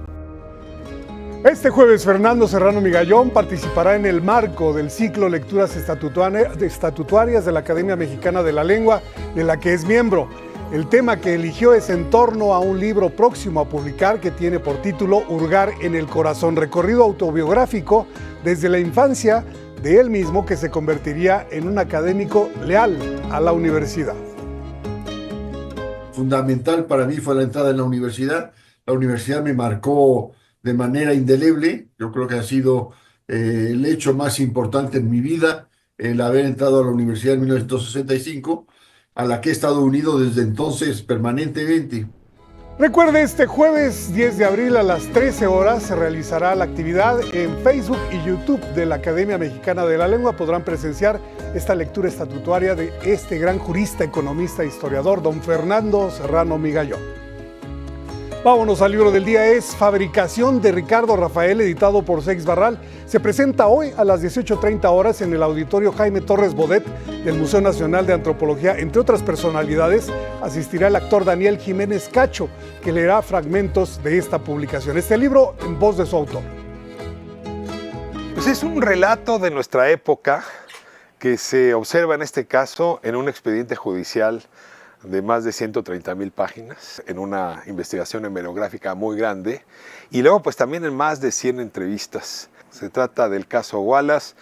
Este jueves, Fernando Serrano Migallón participará en el marco del ciclo Lecturas Estatutarias de la Academia Mexicana de la Lengua, de la que es miembro. El tema que eligió es en torno a un libro próximo a publicar que tiene por título Hurgar en el Corazón, recorrido autobiográfico desde la infancia de él mismo, que se convertiría en un académico leal a la universidad. Fundamental para mí fue la entrada en la universidad. La universidad me marcó de manera indeleble. Yo creo que ha sido el hecho más importante en mi vida, el haber entrado a la universidad en 1965, a la que he estado unido desde entonces permanentemente. Recuerde, este jueves 10 de abril a las 13 horas se realizará la actividad en Facebook y YouTube de la Academia Mexicana de la Lengua. Podrán presenciar esta lectura estatutaria de este gran jurista, economista e historiador, don Fernando Serrano Migallón. Vámonos al libro del día, es Fabricación de Ricardo Rafael, editado por Seix Barral. Se presenta hoy a las 18:30 horas en el auditorio Jaime Torres Bodet del Museo Nacional de Antropología. Entre otras personalidades, asistirá el actor Daniel Jiménez Cacho, que leerá fragmentos de esta publicación. Este libro en voz de su autor. Pues es un relato de nuestra época que se observa en este caso en un expediente judicial de más de 130,000 páginas, en una investigación hemerográfica muy grande, y luego pues también en más de 100 entrevistas. Se trata del caso Wallace,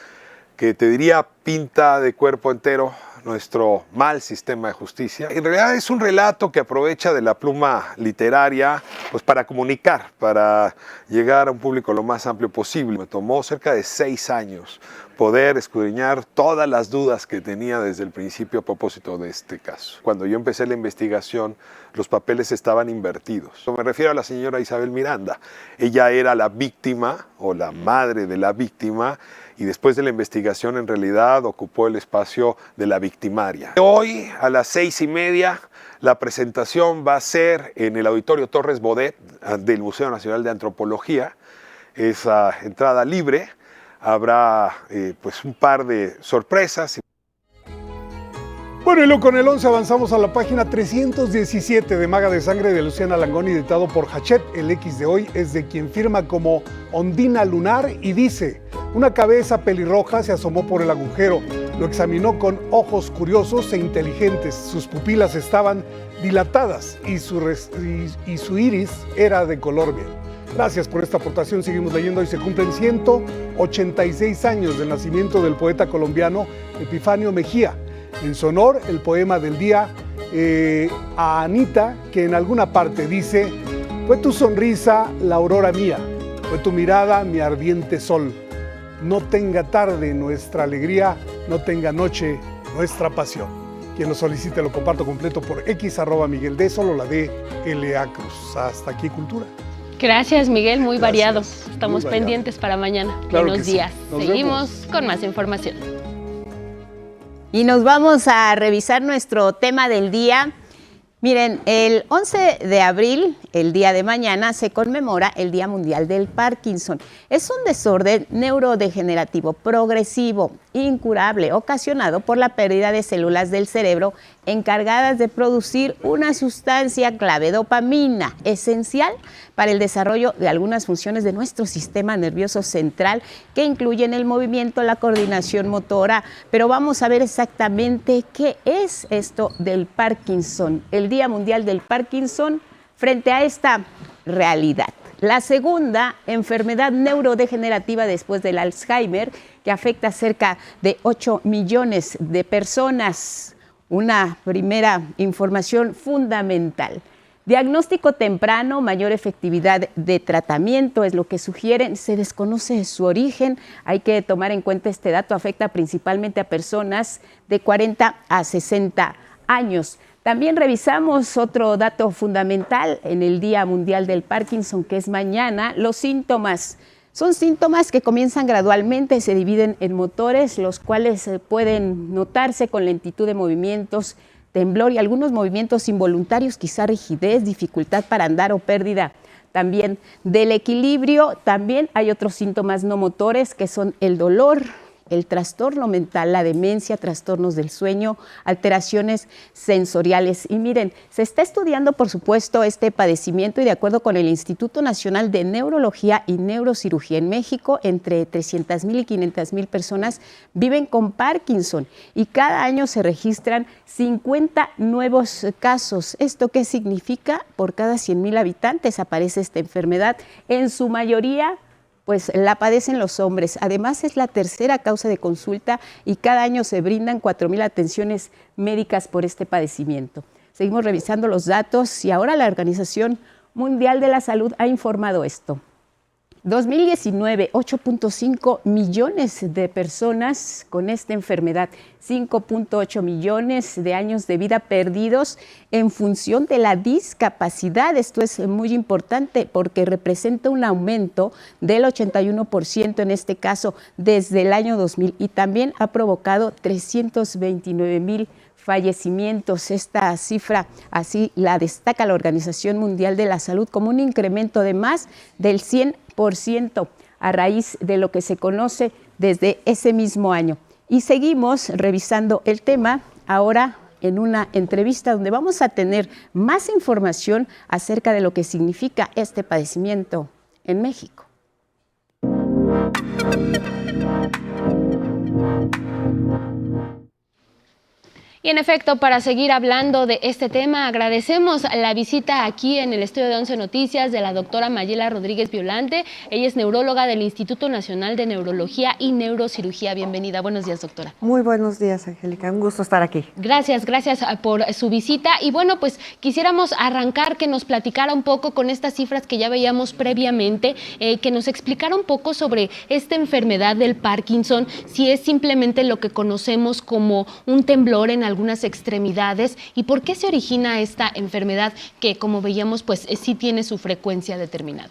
que te diría pinta de cuerpo entero nuestro mal sistema de justicia. En realidad es un relato que aprovecha de la pluma literaria pues para comunicar, para llegar a un público lo más amplio posible. Me tomó cerca de 6 años poder escudriñar todas las dudas que tenía desde el principio a propósito de este caso. Cuando yo empecé la investigación, los papeles estaban invertidos. Me refiero a la señora Isabel Miranda. Ella era la víctima o la madre de la víctima, y después de la investigación en realidad ocupó el espacio de la victimaria. Hoy a las 6:30 la presentación va a ser en el auditorio Torres Bodet del Museo Nacional de Antropología. Es entrada libre. Habrá pues un par de sorpresas. Bueno, y luego con el 11 avanzamos a la página 317 de Maga de Sangre de Luciana Langoni, editado por Hachette. El X de hoy es de quien firma como Ondina Lunar y dice: una cabeza pelirroja se asomó por el agujero. Lo examinó con ojos curiosos e inteligentes. Sus pupilas estaban dilatadas y su iris era de color miel. Gracias por esta aportación. Seguimos leyendo. Hoy se cumplen 186 años del nacimiento del poeta colombiano Epifanio Mejía. En su honor, el poema del día a Anita, que en alguna parte dice: fue tu sonrisa la aurora mía, fue tu mirada mi ardiente sol. No tenga tarde nuestra alegría, no tenga noche nuestra pasión. Quien lo solicite lo comparto completo por X @Miguel D, solo la de L.A. Cruz. Hasta aquí Cultura. Gracias, Miguel, muy variado. Gracias, Estamos muy variado. pendientes para mañana. Claro Buenos que sí. días. Nos Seguimos vemos. con más información. Y nos vamos a revisar nuestro tema del día. Miren, el 11 de abril, el día de mañana, se conmemora el Día Mundial del Parkinson. Es un desorden neurodegenerativo progresivo, incurable, ocasionado por la pérdida de células del cerebro encargadas de producir una sustancia clave, dopamina, esencial para el desarrollo de algunas funciones de nuestro sistema nervioso central, que incluyen el movimiento, la coordinación motora. Pero vamos a ver exactamente qué es esto del Parkinson, el Día Mundial del Parkinson, frente a esta realidad. La segunda enfermedad neurodegenerativa después del Alzheimer, que afecta a cerca de 8 millones de personas. Una primera información fundamental. Diagnóstico temprano, mayor efectividad de tratamiento es lo que sugieren. Se desconoce su origen. Hay que tomar en cuenta este dato. Afecta principalmente a personas de 40 a 60 años. También revisamos otro dato fundamental en el Día Mundial del Parkinson, que es mañana. Los síntomas. Son síntomas que comienzan gradualmente, se dividen en motores, los cuales pueden notarse con lentitud de movimientos, temblor y algunos movimientos involuntarios, quizá rigidez, dificultad para andar o pérdida también del equilibrio. También hay otros síntomas no motores, que son el dolor, el trastorno mental, la demencia, trastornos del sueño, alteraciones sensoriales. Y miren, se está estudiando, por supuesto, este padecimiento y de acuerdo con el Instituto Nacional de Neurología y Neurocirugía en México, entre 300,000 y 500,000 personas viven con Parkinson y cada año se registran 50 nuevos casos. ¿Esto qué significa? Por cada 100,000 habitantes aparece esta enfermedad. En su mayoría, pues la padecen los hombres. Además, es la tercera causa de consulta y cada año se brindan 4,000 atenciones médicas por este padecimiento. Seguimos revisando los datos y ahora la Organización Mundial de la Salud ha informado esto. 2019, 8.5 millones de personas con esta enfermedad, 5.8 millones de años de vida perdidos en función de la discapacidad. Esto es muy importante porque representa un aumento del 81% en este caso desde el año 2000 y también ha provocado 329,000 fallecimientos. Esta cifra así la destaca la Organización Mundial de la Salud como un incremento de más del 100% a raíz de lo que se conoce desde ese mismo año. Y seguimos revisando el tema ahora en una entrevista donde vamos a tener más información acerca de lo que significa este padecimiento en México. Y en efecto, para seguir hablando de este tema, agradecemos la visita aquí en el estudio de 11 Noticias de la doctora Mayela Rodríguez Violante. Ella es neuróloga del Instituto Nacional de Neurología y Neurocirugía. Bienvenida. Buenos días, doctora. Muy buenos días, Angélica. Un gusto estar aquí. Gracias por su visita. Y bueno, pues quisiéramos arrancar que nos platicara un poco con estas cifras que ya veíamos previamente, que nos explicara un poco sobre esta enfermedad del Parkinson, si es simplemente lo que conocemos como un temblor en algunas extremidades y por qué se origina esta enfermedad que, como veíamos, pues sí tiene su frecuencia determinada.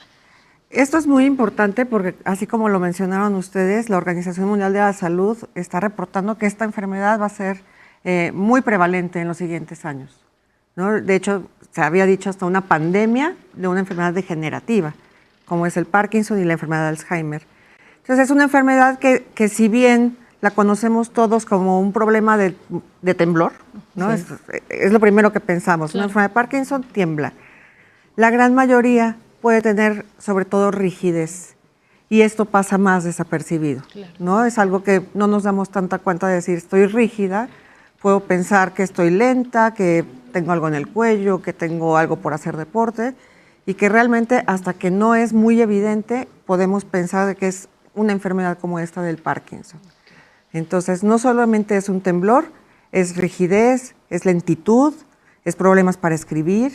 Esto es muy importante porque, así como lo mencionaron ustedes, la Organización Mundial de la Salud está reportando que esta enfermedad va a ser muy prevalente en los siguientes años, ¿no? De hecho, se había dicho hasta una pandemia de una enfermedad degenerativa, como es el Parkinson y la enfermedad de Alzheimer. Entonces, es una enfermedad que si bien la conocemos todos como un problema de temblor, ¿no? Sí. Es lo primero que pensamos. Claro. Una enfermedad de Parkinson tiembla. La gran mayoría puede tener sobre todo rigidez y esto pasa más desapercibido, ¿no? Es algo que no nos damos tanta cuenta de decir, estoy rígida, puedo pensar que estoy lenta, que tengo algo en el cuello, que tengo algo por hacer deporte, y que realmente hasta que no es muy evidente podemos pensar de que es una enfermedad como esta del Parkinson. Entonces, no solamente es un temblor, es rigidez, es lentitud, es problemas para escribir,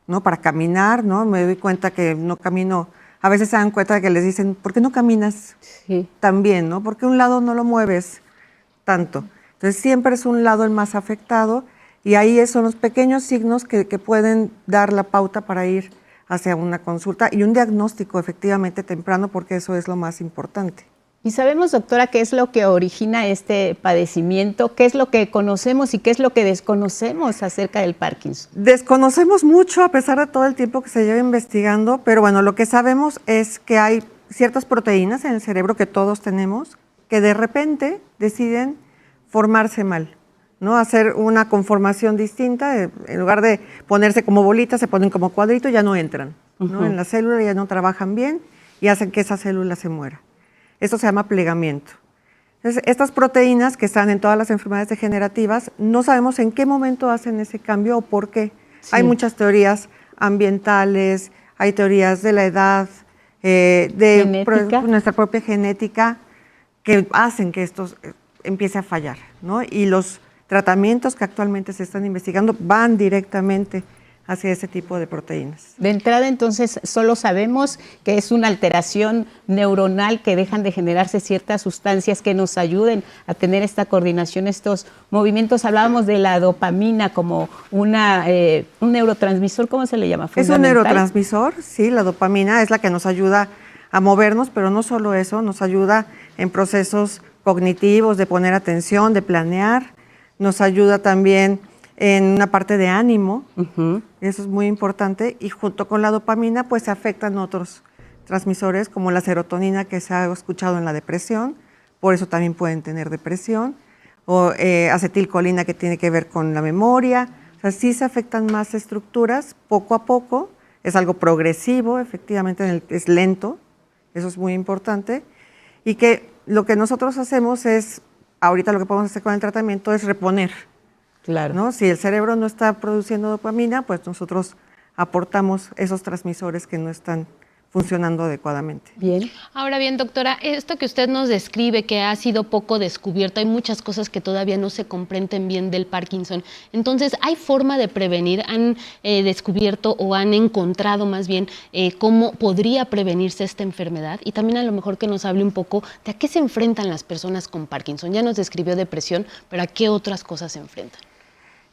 ¿no? Para caminar, ¿no? Me doy cuenta que no camino. A veces se dan cuenta de que les dicen, ¿por qué no caminas tan bien, ¿no? ¿Por qué un lado no lo mueves tanto? Entonces, siempre es un lado el más afectado y ahí son los pequeños signos que pueden dar la pauta para ir hacia una consulta y un diagnóstico efectivamente temprano, porque eso es lo más importante. Y sabemos, doctora, qué es lo que origina este padecimiento, qué es lo que conocemos y qué es lo que desconocemos acerca del Parkinson. Desconocemos mucho a pesar de todo el tiempo que se lleva investigando, pero bueno, lo que sabemos es que hay ciertas proteínas en el cerebro que todos tenemos que de repente deciden formarse mal, ¿no? Hacer una conformación distinta, en lugar de ponerse como bolitas, se ponen como cuadritos, ya no entran, ¿no? En la célula ya no trabajan bien y hacen que esa célula se muera. Esto se llama plegamiento. Entonces, estas proteínas que están en todas las enfermedades degenerativas, no sabemos en qué momento hacen ese cambio o por qué. Sí. Hay muchas teorías ambientales, hay teorías de la edad, de nuestra propia genética, que hacen que esto empiece a fallar, ¿no? Y los tratamientos que actualmente se están investigando van directamente hacia ese tipo de proteínas. De entrada, entonces, solo sabemos que es una alteración neuronal, que dejan de generarse ciertas sustancias que nos ayuden a tener esta coordinación, estos movimientos. Hablábamos de la dopamina como un neurotransmisor, ¿cómo se le llama? Es un neurotransmisor, sí, la dopamina es la que nos ayuda a movernos, pero no solo eso, nos ayuda en procesos cognitivos, de poner atención, de planear, nos ayuda también en una parte de ánimo, eso es muy importante, y junto con la dopamina pues se afectan otros transmisores como la serotonina, que se ha escuchado en la depresión, por eso también pueden tener depresión, o acetilcolina, que tiene que ver con la memoria. O sea, sí se afectan más estructuras poco a poco, es algo progresivo, efectivamente es lento, eso es muy importante, y que lo que nosotros hacemos es, ahorita lo que podemos hacer con el tratamiento es reponer. Claro. ¿No? Si el cerebro no está produciendo dopamina, pues nosotros aportamos esos transmisores que no están funcionando adecuadamente. Bien. Ahora bien, doctora, esto que usted nos describe, que ha sido poco descubierto, hay muchas cosas que todavía no se comprenden bien del Parkinson. Entonces, ¿hay forma de prevenir? ¿Han descubierto o han encontrado más bien cómo podría prevenirse esta enfermedad? Y también a lo mejor que nos hable un poco de a qué se enfrentan las personas con Parkinson. Ya nos describió depresión, pero ¿a qué otras cosas se enfrentan?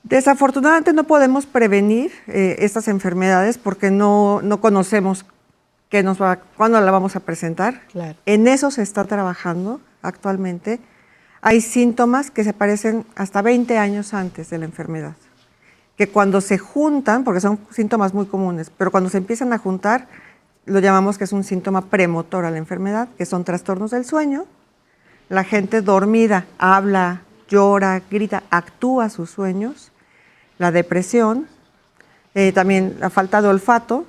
Desafortunadamente no podemos prevenir estas enfermedades porque no conocemos cuándo la vamos a presentar. Claro. En eso se está trabajando actualmente. Hay síntomas que se aparecen hasta 20 años antes de la enfermedad, que cuando se juntan, porque son síntomas muy comunes, pero cuando se empiezan a juntar, lo llamamos que es un síntoma premotor a la enfermedad, que son trastornos del sueño. La gente dormida habla, llora, grita, actúa sus sueños. La depresión, también la falta de olfato,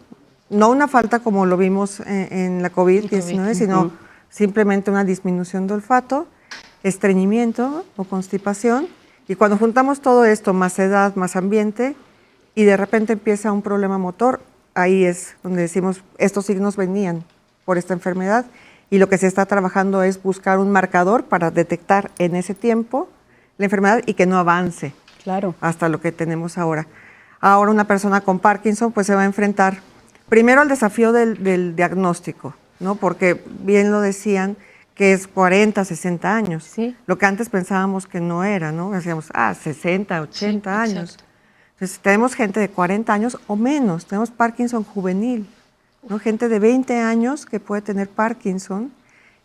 no una falta como lo vimos en la COVID-19, sino simplemente una disminución de olfato, estreñimiento o constipación, y cuando juntamos todo esto, más edad, más ambiente, y de repente empieza un problema motor, ahí es donde decimos, estos signos venían por esta enfermedad, y lo que se está trabajando es buscar un marcador para detectar en ese tiempo la enfermedad y que no avance. Claro. Hasta lo que tenemos ahora. Ahora una persona con Parkinson pues se va a enfrentar primero al desafío del diagnóstico, ¿no? Porque bien lo decían que es 40, 60 años. Sí. Lo que antes pensábamos que no era, ¿no? Decíamos, 60, 80 sí, años. Exacto. Entonces tenemos gente de 40 años o menos, tenemos Parkinson juvenil, ¿no? Gente de 20 años que puede tener Parkinson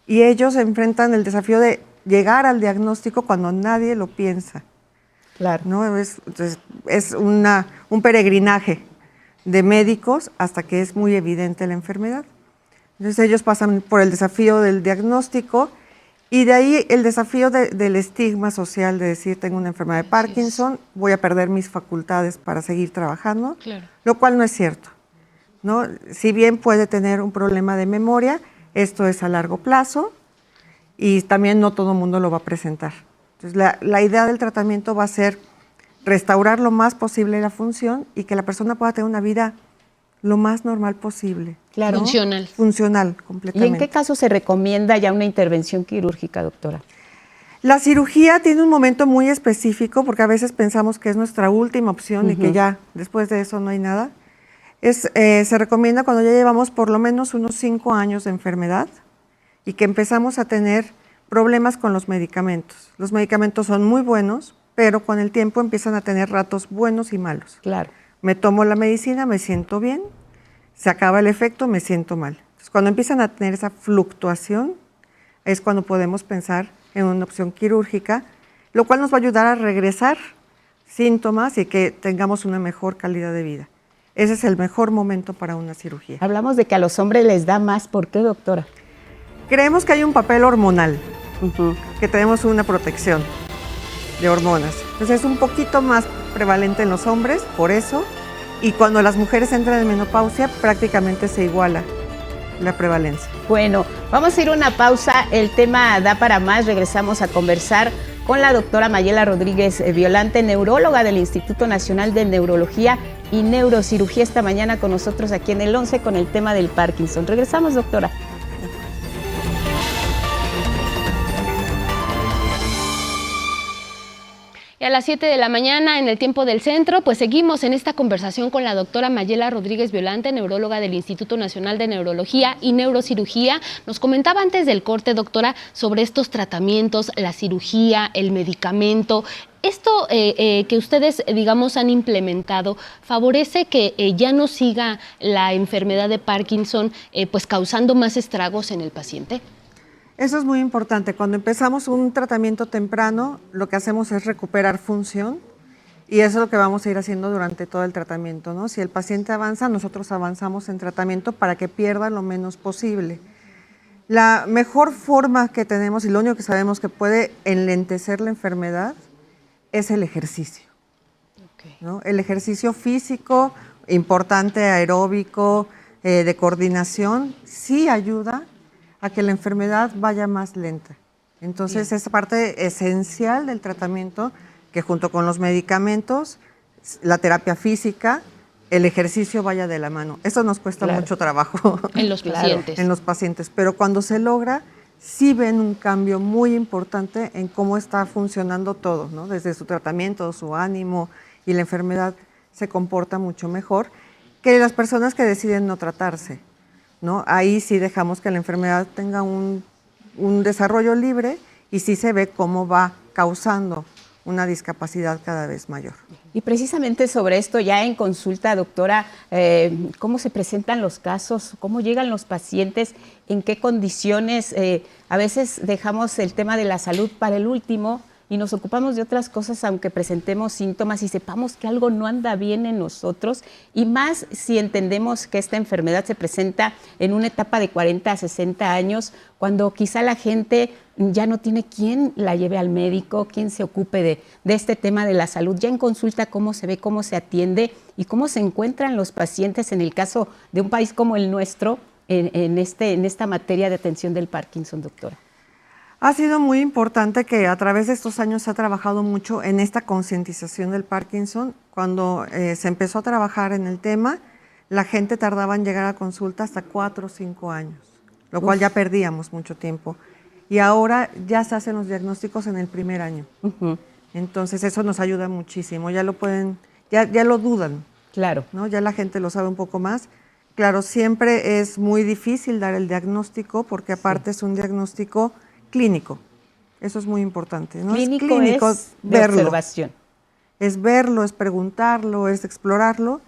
y ellos enfrentan el desafío de llegar al diagnóstico cuando nadie lo piensa. Claro. ¿No? Es un peregrinaje de médicos hasta que es muy evidente la enfermedad. Entonces ellos pasan por el desafío del diagnóstico y de ahí el desafío del estigma social de decir tengo una enfermedad de Parkinson, voy a perder mis facultades para seguir trabajando, Claro. lo cual no es cierto, ¿no? Si bien puede tener un problema de memoria, Esto es a largo plazo y también no todo el mundo lo va a presentar. Entonces, la idea del tratamiento va a ser restaurar lo más posible la función y que la persona pueda tener una vida lo más normal posible. Claro. ¿no? Funcional. Funcional, completamente. ¿Y en qué caso se recomienda ya una intervención quirúrgica, doctora? La cirugía tiene un momento muy específico porque a veces pensamos que es nuestra última opción y que ya después de eso no hay nada. Se recomienda cuando ya llevamos por lo menos unos 5 años de enfermedad y que empezamos a tener problemas con los medicamentos. Los medicamentos son muy buenos, pero con el tiempo empiezan a tener ratos buenos y malos. Claro. Me tomo la medicina, me siento bien, se acaba el efecto, me siento mal. Entonces, cuando empiezan a tener esa fluctuación, es cuando podemos pensar en una opción quirúrgica, lo cual nos va a ayudar a regresar síntomas y que tengamos una mejor calidad de vida. Ese es el mejor momento para una cirugía. Hablamos de que a los hombres les da más. ¿Por qué, doctora? Creemos que hay un papel hormonal, que tenemos una protección de hormonas. Entonces es un poquito más prevalente en los hombres, por eso, y cuando las mujeres entran en menopausia prácticamente se iguala la prevalencia. Bueno, vamos a ir a una pausa, el tema da para más, regresamos a conversar con la doctora Mayela Rodríguez Violante, neuróloga del Instituto Nacional de Neurología y Neurocirugía, esta mañana con nosotros aquí en el 11 con el tema del Parkinson. Regresamos, doctora. Y a las 7 de la mañana, en el tiempo del centro, pues seguimos en esta conversación con la doctora Mayela Rodríguez Violante, neuróloga del Instituto Nacional de Neurología y Neurocirugía. Nos comentaba antes del corte, doctora, sobre estos tratamientos, la cirugía, el medicamento. Esto que ustedes, digamos, han implementado, ¿favorece que ya no siga la enfermedad de Parkinson pues causando más estragos en el paciente? Eso es muy importante. Cuando empezamos un tratamiento temprano, lo que hacemos es recuperar función y eso es lo que vamos a ir haciendo durante todo el tratamiento, ¿no? Si el paciente avanza, nosotros avanzamos en tratamiento para que pierda lo menos posible. La mejor forma que tenemos y lo único que sabemos que puede enlentecer la enfermedad es el ejercicio, ¿no? El ejercicio físico, importante, aeróbico, de coordinación, sí ayuda a que la enfermedad vaya más lenta. Entonces, es parte esencial del tratamiento que junto con los medicamentos, la terapia física, el ejercicio vaya de la mano. Eso nos cuesta mucho trabajo. En los pacientes. En los pacientes, pero cuando se logra, sí ven un cambio muy importante en cómo está funcionando todo, ¿no? Desde su tratamiento, su ánimo y la enfermedad se comporta mucho mejor que las personas que deciden no tratarse, ¿no? Ahí sí dejamos que la enfermedad tenga un desarrollo libre y sí se ve cómo va causando una discapacidad cada vez mayor. Y precisamente sobre esto ya en consulta, doctora, ¿cómo se presentan los casos? ¿Cómo llegan los pacientes? ¿En qué condiciones? A veces dejamos el tema de la salud para el último y nos ocupamos de otras cosas aunque presentemos síntomas y sepamos que algo no anda bien en nosotros, y más si entendemos que esta enfermedad se presenta en una etapa de 40 a 60 años, cuando quizá la gente ya no tiene quien la lleve al médico, quien se ocupe de este tema de la salud. Ya en consulta, ¿cómo se ve, cómo se atiende y cómo se encuentran los pacientes en el caso de un país como el nuestro en esta materia de atención del Parkinson, doctora? Ha sido muy importante que a través de estos años se ha trabajado mucho en esta concientización del Parkinson. Cuando se empezó a trabajar en el tema, la gente tardaba en llegar a consulta hasta 4 o 5 años, lo cual ya perdíamos mucho tiempo. Y ahora ya se hacen los diagnósticos en el primer año. Entonces eso nos ayuda muchísimo. Ya lo pueden, ya lo dudan. Claro. ¿No? Ya la gente lo sabe un poco más. Claro, siempre es muy difícil dar el diagnóstico porque aparte es un diagnóstico clínico. Eso es muy importante, ¿no? Clínico es de verlo. observación. Es verlo, es preguntarlo, es explorarlo.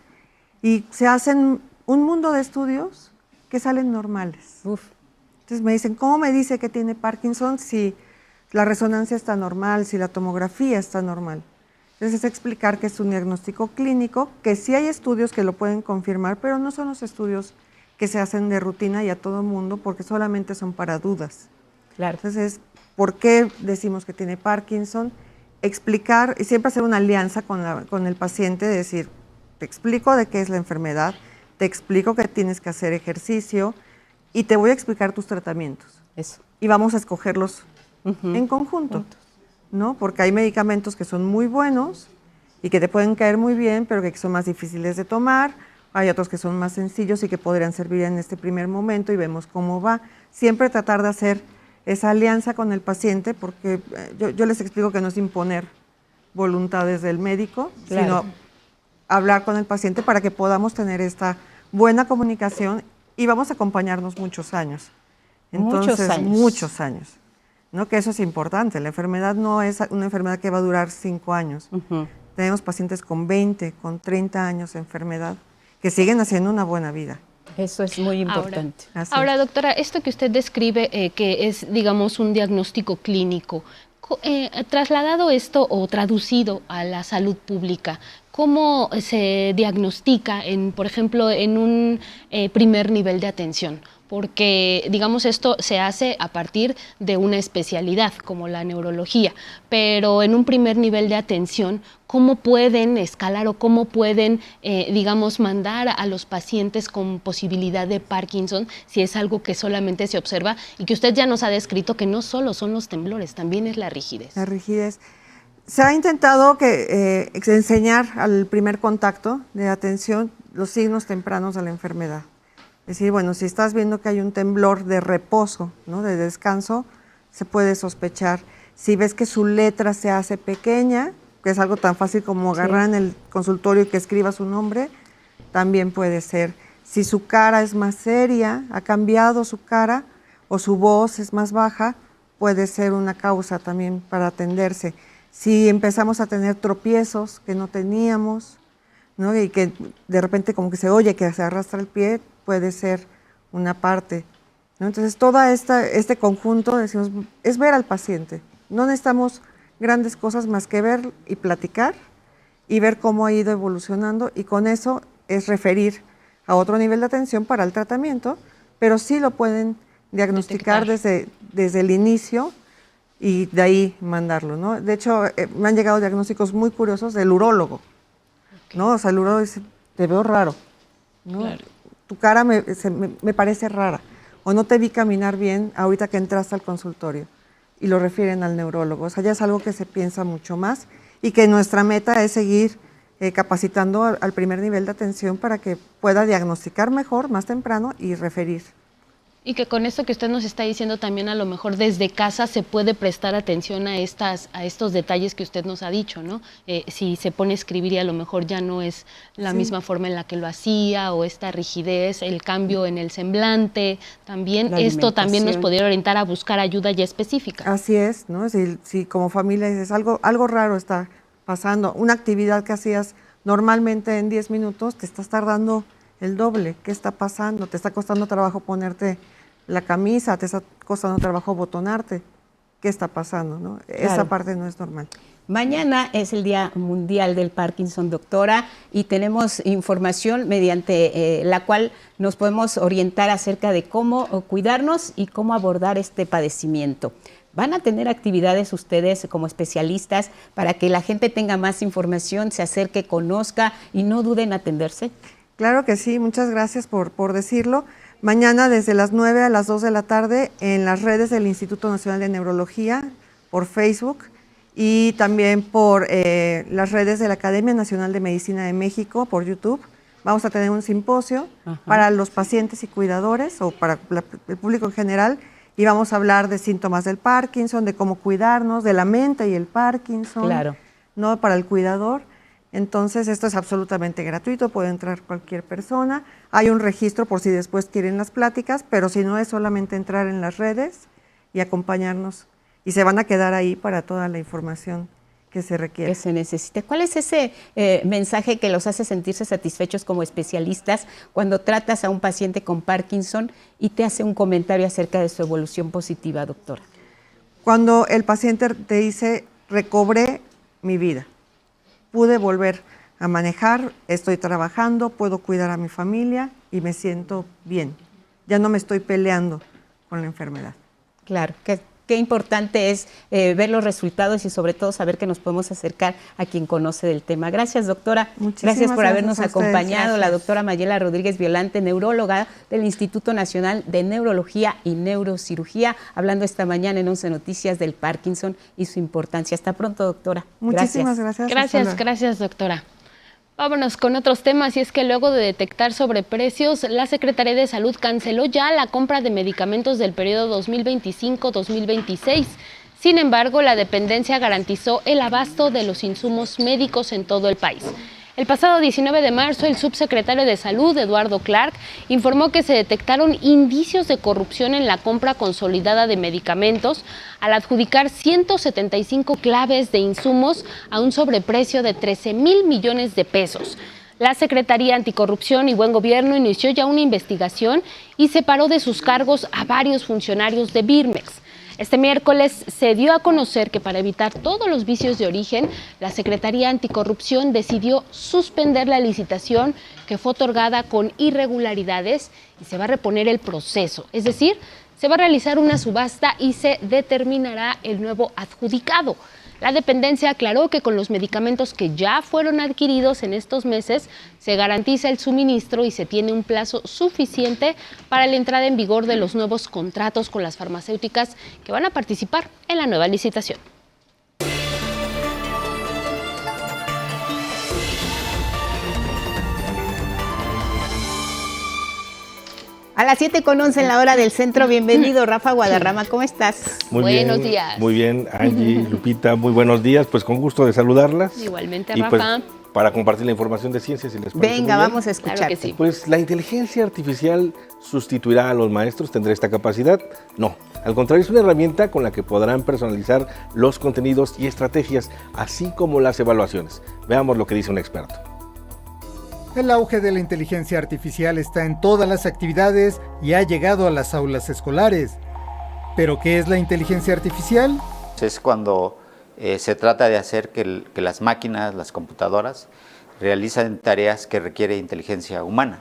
Y se hacen un mundo de estudios que salen normales. Entonces me dicen, ¿cómo me dice que tiene Parkinson si la resonancia está normal, si la tomografía está normal? Entonces es explicar que es un diagnóstico clínico, que sí hay estudios que lo pueden confirmar, pero no son los estudios que se hacen de rutina y a todo mundo, porque solamente son para dudas. Claro. Entonces, ¿por qué decimos que tiene Parkinson? Explicar y siempre hacer una alianza con el paciente, decir, te explico de qué es la enfermedad, te explico que tienes que hacer ejercicio, y te voy a explicar tus tratamientos. Eso. Y vamos a escogerlos en conjunto, ¿no? Porque hay medicamentos que son muy buenos y que te pueden caer muy bien, pero que son más difíciles de tomar. Hay otros que son más sencillos y que podrían servir en este primer momento y vemos cómo va. Siempre tratar de hacer esa alianza con el paciente, porque yo les explico que no es imponer voluntades del médico, sino hablar con el paciente para que podamos tener esta buena comunicación y vamos a acompañarnos muchos años. Entonces, muchos años. ¿No? Que eso es importante. La enfermedad no es una enfermedad que va a durar 5 años. Tenemos pacientes con 20, con 30 años de enfermedad que siguen haciendo una buena vida. Eso es muy importante. Ahora, doctora, esto que usted describe, que es, digamos, un diagnóstico clínico, trasladado esto o traducido a la salud pública, ¿cómo se diagnostica, por ejemplo, en un primer nivel de atención? Porque, digamos, esto se hace a partir de una especialidad como la neurología, pero en un primer nivel de atención, ¿cómo pueden escalar o cómo pueden, digamos, mandar a los pacientes con posibilidad de Parkinson si es algo que solamente se observa y que usted ya nos ha descrito que no solo son los temblores, también es la rigidez? La rigidez. Se ha intentado enseñar al primer contacto de atención los signos tempranos de la enfermedad. Es decir, bueno, si estás viendo que hay un temblor de reposo, ¿no? De descanso, se puede sospechar. Si ves que su letra se hace pequeña, que es algo tan fácil como agarrar en el consultorio y que escriba su nombre, también puede ser. Si su cara es más seria, ha cambiado su cara, o su voz es más baja, puede ser una causa también para atenderse. Si empezamos a tener tropiezos que no teníamos, ¿no? Y que de repente como que se oye que se arrastra el pie, puede ser una parte, ¿no? Entonces, todo este conjunto, decimos, es ver al paciente. No necesitamos grandes cosas más que ver y platicar y ver cómo ha ido evolucionando, y con eso es referir a otro nivel de atención para el tratamiento, pero sí lo pueden diagnosticar desde el inicio y de ahí mandarlo, ¿no? De hecho, me han llegado diagnósticos muy curiosos del urólogo, ¿no? O sea, el urólogo dice, te veo raro, ¿no? Claro. Tu cara me parece rara, o no te vi caminar bien ahorita que entraste al consultorio, y lo refieren al neurólogo. O sea, ya es algo que se piensa mucho más y que nuestra meta es seguir capacitando al primer nivel de atención para que pueda diagnosticar mejor, más temprano, y referir. Y que con esto que usted nos está diciendo también, a lo mejor desde casa se puede prestar atención a estos detalles que usted nos ha dicho, ¿no? Si se pone a escribir y a lo mejor ya no es la misma forma en la que lo hacía, o esta rigidez, el cambio en el semblante, también esto también nos podría orientar a buscar ayuda ya específica. Así es, ¿no? Si como familia dices, algo raro está pasando, una actividad que hacías normalmente en 10 minutos, te estás tardando el doble. ¿Qué está pasando? ¿Te está costando trabajo ponerte la camisa? ¿Te está costando trabajo botonarte? ¿Qué está pasando? ¿No? Claro. Esa parte no es normal. Mañana es el Día Mundial del Parkinson, doctora, y tenemos información mediante la cual nos podemos orientar acerca de cómo cuidarnos y cómo abordar este padecimiento. ¿Van a tener actividades ustedes como especialistas para que la gente tenga más información, se acerque, conozca y no dude en atenderse? Claro que sí, muchas gracias por decirlo. Mañana desde las 9 a las 2 de la tarde en las redes del Instituto Nacional de Neurología, por Facebook, y también por las redes de la Academia Nacional de Medicina de México, por YouTube. Vamos a tener un simposio para los pacientes y cuidadores, o para el público en general, y vamos a hablar de síntomas del Parkinson, de cómo cuidarnos, de la mente y el Parkinson, ¿no? Para el cuidador. Entonces, esto es absolutamente gratuito, puede entrar cualquier persona. Hay un registro por si después quieren las pláticas, pero si no, es solamente entrar en las redes y acompañarnos. Y se van a quedar ahí para toda la información que se requiere. Que se necesite. ¿Cuál es ese mensaje que los hace sentirse satisfechos como especialistas cuando tratas a un paciente con Parkinson y te hace un comentario acerca de su evolución positiva, doctora? Cuando el paciente te dice, recobré mi vida, pude volver a manejar, estoy trabajando, puedo cuidar a mi familia y me siento bien. Ya no me estoy peleando con la enfermedad. Claro, qué importante es ver los resultados y sobre todo saber que nos podemos acercar a quien conoce del tema. Gracias, doctora. Gracias por habernos acompañado. La doctora Mayela Rodríguez Violante, neuróloga del Instituto Nacional de Neurología y Neurocirugía, hablando esta mañana en 11 Noticias del Parkinson y su importancia. Hasta pronto, doctora. Muchísimas gracias. Gracias, doctora. Vámonos con otros temas, y es que luego de detectar sobreprecios, la Secretaría de Salud canceló ya la compra de medicamentos del periodo 2025-2026. Sin embargo, la dependencia garantizó el abasto de los insumos médicos en todo el país. El pasado 19 de marzo, el subsecretario de Salud, Eduardo Clark, informó que se detectaron indicios de corrupción en la compra consolidada de medicamentos al adjudicar 175 claves de insumos a un sobreprecio de 13,000 millones de pesos. La Secretaría Anticorrupción y Buen Gobierno inició ya una investigación y separó de sus cargos a varios funcionarios de Birmex. Este miércoles se dio a conocer que para evitar todos los vicios de origen, la Secretaría Anticorrupción decidió suspender la licitación que fue otorgada con irregularidades y se va a reponer el proceso. Es decir, se va a realizar una subasta y se determinará el nuevo adjudicado. La dependencia aclaró que con los medicamentos que ya fueron adquiridos en estos meses se garantiza el suministro y se tiene un plazo suficiente para la entrada en vigor de los nuevos contratos con las farmacéuticas que van a participar en la nueva licitación. A las 7:11 en la hora del centro. Bienvenido, Rafa Guadarrama. ¿Cómo estás? Buenos días. Muy bien, Angie, Lupita, muy buenos días. Pues con gusto de saludarlas. Igualmente, y Rafa. Pues, para compartir la información de ciencia, si les parece. Venga, vamos a escuchar. Claro que sí. Pues la inteligencia artificial sustituirá a los maestros, ¿tendrá esta capacidad? No, al contrario, es una herramienta con la que podrán personalizar los contenidos y estrategias, así como las evaluaciones. Veamos lo que dice un experto. El auge de la inteligencia artificial está en todas las actividades y ha llegado a las aulas escolares. ¿Pero qué es la inteligencia artificial? Es cuando se trata de hacer que las máquinas, las computadoras, realizan tareas que requieren inteligencia humana.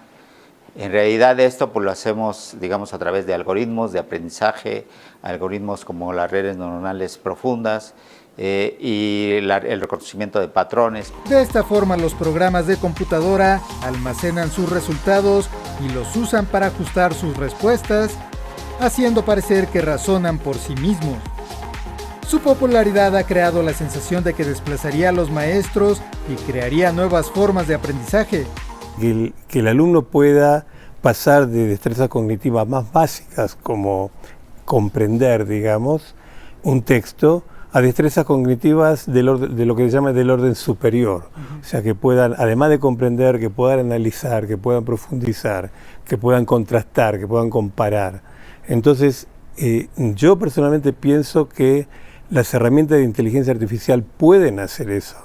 En realidad esto pues lo hacemos, digamos, a través de algoritmos de aprendizaje, algoritmos como las redes neuronales profundas, y el reconocimiento de patrones. De esta forma los programas de computadora almacenan sus resultados y los usan para ajustar sus respuestas, haciendo parecer que razonan por sí mismos. Su popularidad ha creado la sensación de que desplazaría a los maestros y crearía nuevas formas de aprendizaje. Que el alumno pueda pasar de destrezas cognitivas más básicas como comprender, digamos, un texto, a destrezas cognitivas de lo que se llama del orden superior. O sea, que puedan, además de comprender, que puedan analizar, que puedan profundizar, que puedan contrastar, que puedan comparar. Entonces, yo personalmente pienso que las herramientas de inteligencia artificial pueden hacer eso,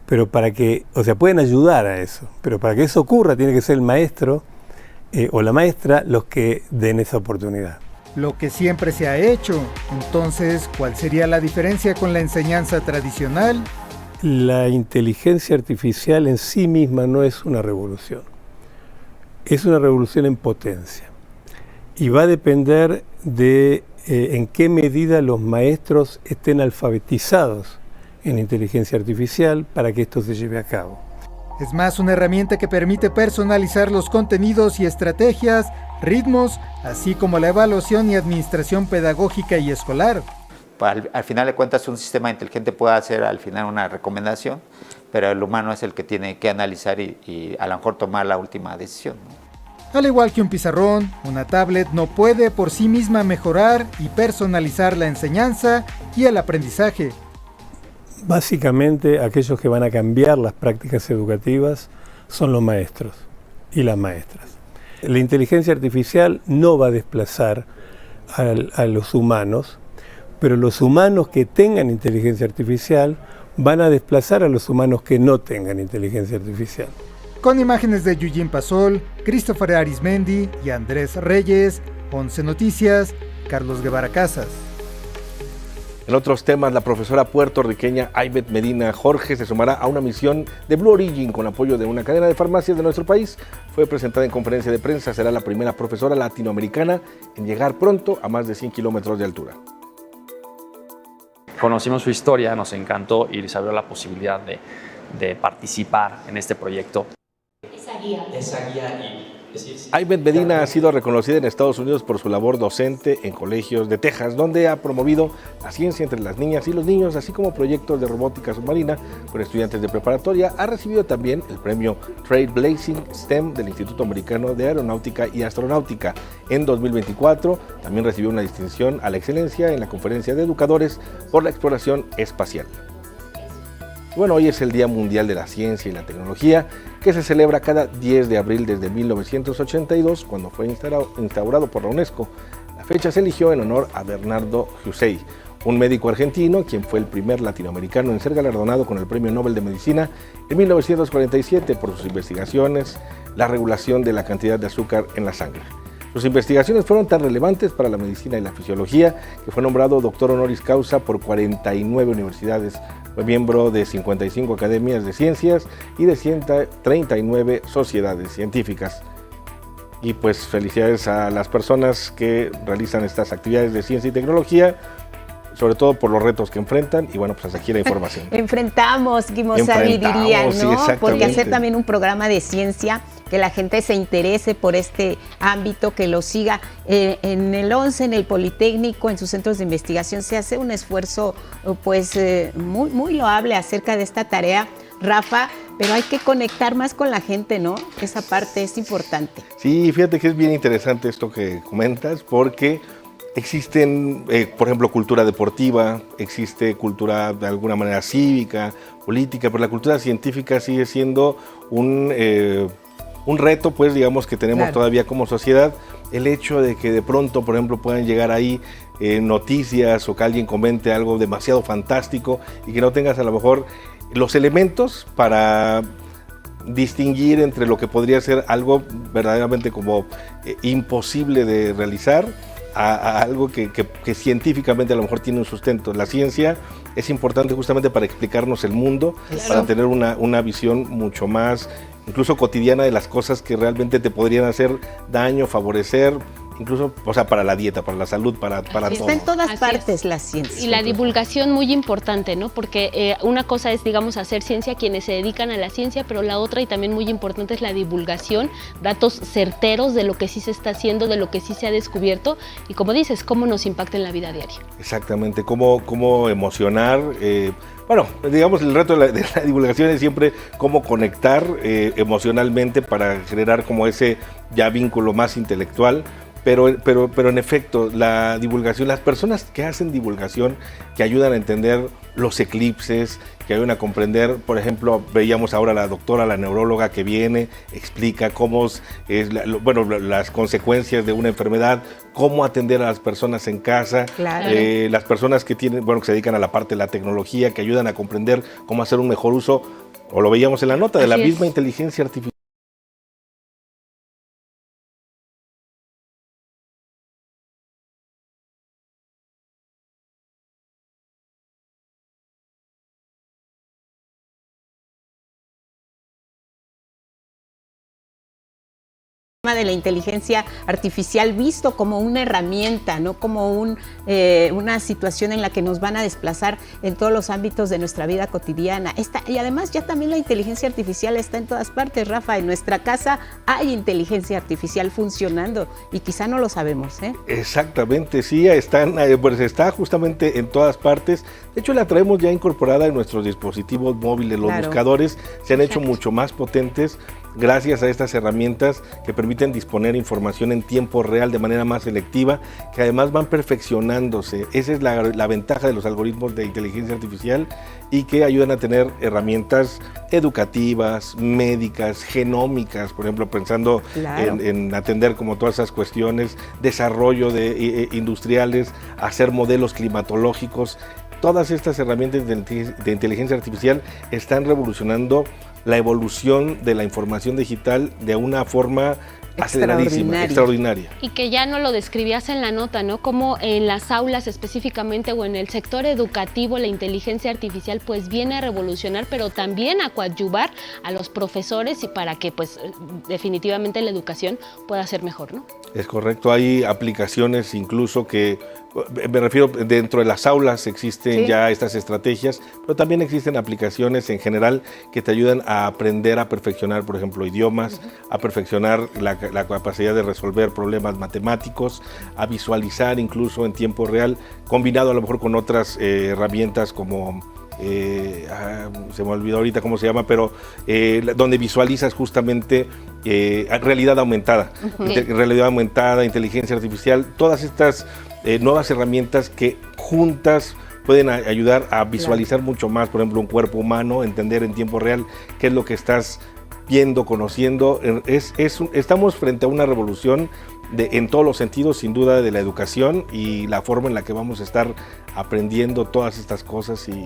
pero pueden ayudar a eso, pero para que eso ocurra tiene que ser el maestro o la maestra los que den esa oportunidad. Lo que siempre se ha hecho. Entonces, ¿cuál sería la diferencia con la enseñanza tradicional? La inteligencia artificial en sí misma no es una revolución. Es una revolución en potencia. Y va a depender de en qué medida los maestros estén alfabetizados en inteligencia artificial para que esto se lleve a cabo. Es más una herramienta que permite personalizar los contenidos y estrategias, ritmos, así como la evaluación y administración pedagógica y escolar. Al final de cuentas, un sistema inteligente puede hacer al final una recomendación, pero el humano es el que tiene que analizar y a lo mejor tomar la última decisión, ¿no? Al igual que un pizarrón, una tablet no puede por sí misma mejorar y personalizar la enseñanza y el aprendizaje. Básicamente, aquellos que van a cambiar las prácticas educativas son los maestros y las maestras. La inteligencia artificial no va a desplazar a los humanos, pero los humanos que tengan inteligencia artificial van a desplazar a los humanos que no tengan inteligencia artificial. Con imágenes de Eugene Pasol, Christopher Arismendi y Andrés Reyes, 11 Noticias, Carlos Guevara Casas. En otros temas, la profesora puertorriqueña Aibet Medina Jorge se sumará a una misión de Blue Origin con apoyo de una cadena de farmacias de nuestro país. Fue presentada en conferencia de prensa, será la primera profesora latinoamericana en llegar pronto a más de 100 kilómetros de altura. conocimos su historia, nos encantó y se abrió la posibilidad de participar en este proyecto. Esa guía y Aymed Medina ha sido reconocida en Estados Unidos por su labor docente en colegios de Texas, donde ha promovido la ciencia entre las niñas y los niños, así como proyectos de robótica submarina con estudiantes de preparatoria. Ha recibido también el premio Trailblazing STEM del Instituto Americano de Aeronáutica y Astronáutica. En 2024 también recibió una distinción a la excelencia en la Conferencia de Educadores por la Exploración Espacial. Bueno, hoy es el Día Mundial de la Ciencia y la Tecnología, que se celebra cada 10 de abril desde 1982, cuando fue instaurado por la UNESCO. La fecha se eligió en honor a Bernardo Husey, un médico argentino, quien fue el primer latinoamericano en ser galardonado con el Premio Nobel de Medicina en 1947 por sus investigaciones, la regulación de la cantidad de azúcar en la sangre. Sus investigaciones fueron tan relevantes para la medicina y la fisiología que fue nombrado doctor honoris causa por 49 universidades. Fue miembro de 55 academias de ciencias y de 139 sociedades científicas. Y pues felicidades a las personas que realizan estas actividades de ciencia y tecnología, sobre todo por los retos que enfrentan. Y bueno, pues hasta aquí la información. Enfrentamos, Guimosani diría, ¿no? Sí, exactamente. Porque hacer también un programa de ciencia, que la gente se interese por este ámbito, que lo siga. En el 11, en el Politécnico, en sus centros de investigación, se hace un esfuerzo pues muy loable acerca de esta tarea, Rafa, pero hay que conectar más con la gente, ¿no? Esa parte es importante. Sí, fíjate que es bien interesante esto que comentas, porque existen, por ejemplo, cultura deportiva, existe cultura de alguna manera cívica, política, pero la cultura científica sigue siendo un reto, pues, digamos, que tenemos todavía como sociedad. El hecho de que de pronto, por ejemplo, puedan llegar ahí noticias o que alguien comente algo demasiado fantástico y que no tengas a lo mejor los elementos para distinguir entre lo que podría ser algo verdaderamente como imposible de realizar a algo que científicamente a lo mejor tiene un sustento. La ciencia es importante justamente para explicarnos el mundo, para tener una visión mucho más, incluso cotidiana, de las cosas que realmente te podrían hacer daño, favorecer, incluso, o sea, para la dieta, para la salud, para todo. Está en todas partes la ciencia. Y la divulgación muy importante, ¿no? Porque una cosa es, digamos, hacer ciencia, quienes se dedican a la ciencia, pero la otra y también muy importante es la divulgación, datos certeros de lo que sí se está haciendo, de lo que sí se ha descubierto y, como dices, cómo nos impacta en la vida diaria. Exactamente, cómo emocionar. Bueno, digamos, el reto de la divulgación es siempre cómo conectar emocionalmente para generar como ese ya vínculo más intelectual. Pero en efecto, la divulgación, las personas que hacen divulgación, que ayudan a entender los eclipses, que ayudan a comprender, por ejemplo, veíamos ahora a la doctora, la neuróloga que viene, explica cómo las consecuencias de una enfermedad, cómo atender a las personas en casa, las personas que tienen, que se dedican a la parte de la tecnología, que ayudan a comprender cómo hacer un mejor uso, o lo veíamos en la nota, de la misma inteligencia artificial. De la inteligencia artificial visto como una herramienta, no como una situación en la que nos van a desplazar en todos los ámbitos de nuestra vida cotidiana. Y además ya también la inteligencia artificial está en todas partes, Rafa. En nuestra casa hay inteligencia artificial funcionando y quizá no lo sabemos, ¿eh? Exactamente, sí, está justamente en todas partes. De hecho, la traemos ya incorporada en nuestros dispositivos móviles. Los buscadores se han hecho mucho más potentes gracias a estas herramientas que permiten disponer información en tiempo real de manera más selectiva, que además van perfeccionándose. Esa es la ventaja de los algoritmos de inteligencia artificial, y que ayudan a tener herramientas educativas, médicas, genómicas, por ejemplo, pensando en atender como todas esas cuestiones, desarrollo de industriales, hacer modelos climatológicos. Todas estas herramientas de inteligencia artificial están revolucionando la evolución de la información digital de una forma aceleradísima, extraordinaria. Y que ya no lo describías en la nota, ¿no? Como en las aulas específicamente o en el sector educativo la inteligencia artificial pues viene a revolucionar, pero también a coadyuvar a los profesores y para que pues definitivamente la educación pueda ser mejor, ¿no? Es correcto, hay aplicaciones incluso que, me refiero, dentro de las aulas existen ya estas estrategias, pero también existen aplicaciones en general que te ayudan a aprender a perfeccionar, por ejemplo, idiomas, a perfeccionar la capacidad de resolver problemas matemáticos, a visualizar incluso en tiempo real, combinado a lo mejor con otras herramientas como... se me olvidó ahorita cómo se llama, pero donde visualizas justamente realidad aumentada, realidad aumentada, inteligencia artificial, todas estas nuevas herramientas que juntas pueden ayudar a visualizar mucho más, por ejemplo, un cuerpo humano, entender en tiempo real qué es lo que estás viendo, conociendo. Estamos frente a una revolución en todos los sentidos, sin duda, de la educación y la forma en la que vamos a estar aprendiendo todas estas cosas y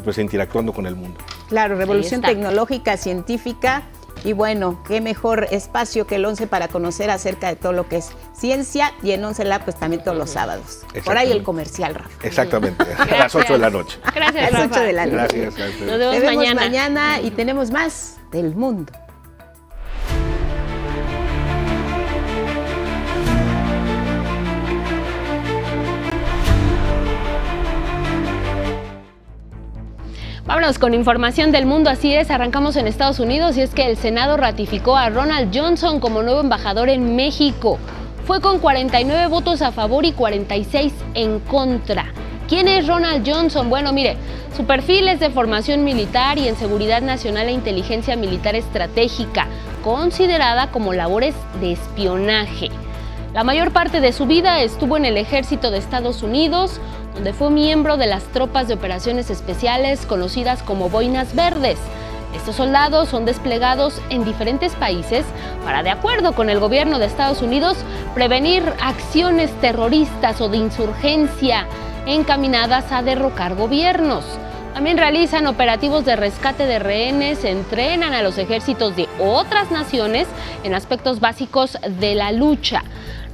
pues interactuando con el mundo. Claro, revolución tecnológica, científica, y bueno, qué mejor espacio que el 11 para conocer acerca de todo lo que es ciencia, y en 11 Lab pues también todos los sábados. Por ahí el comercial, Rafa. Exactamente, a las 8 de la noche. Gracias, a las 8 de la noche. Gracias. Nos vemos Te vemos mañana. mañana y tenemos más del mundo. Vámonos con información del mundo, así es, arrancamos en Estados Unidos y es que el Senado ratificó a Ronald Johnson como nuevo embajador en México. Fue con 49 votos a favor y 46 en contra. ¿Quién es Ronald Johnson? Bueno, mire, su perfil es de formación militar y en seguridad nacional e inteligencia militar estratégica, considerada como labores de espionaje. La mayor parte de su vida estuvo en el ejército de Estados Unidos, donde fue miembro de las tropas de operaciones especiales conocidas como Boinas Verdes. Estos soldados son desplegados en diferentes países para, de acuerdo con el gobierno de Estados Unidos, prevenir acciones terroristas o de insurgencia encaminadas a derrocar gobiernos. También realizan operativos de rescate de rehenes, entrenan a los ejércitos de otras naciones en aspectos básicos de la lucha.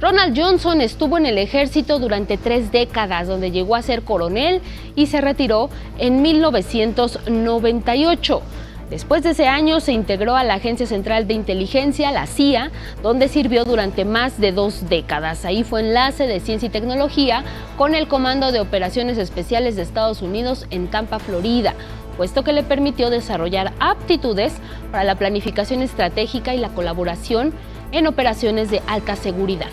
Ronald Johnson estuvo en el ejército durante 3 décadas, donde llegó a ser coronel y se retiró en 1998. Después de ese año se integró a la Agencia Central de Inteligencia, la CIA, donde sirvió durante más de 2 décadas. Ahí fue enlace de ciencia y tecnología con el Comando de Operaciones Especiales de Estados Unidos en Tampa, Florida, puesto que le permitió desarrollar aptitudes para la planificación estratégica y la colaboración en operaciones de alta seguridad.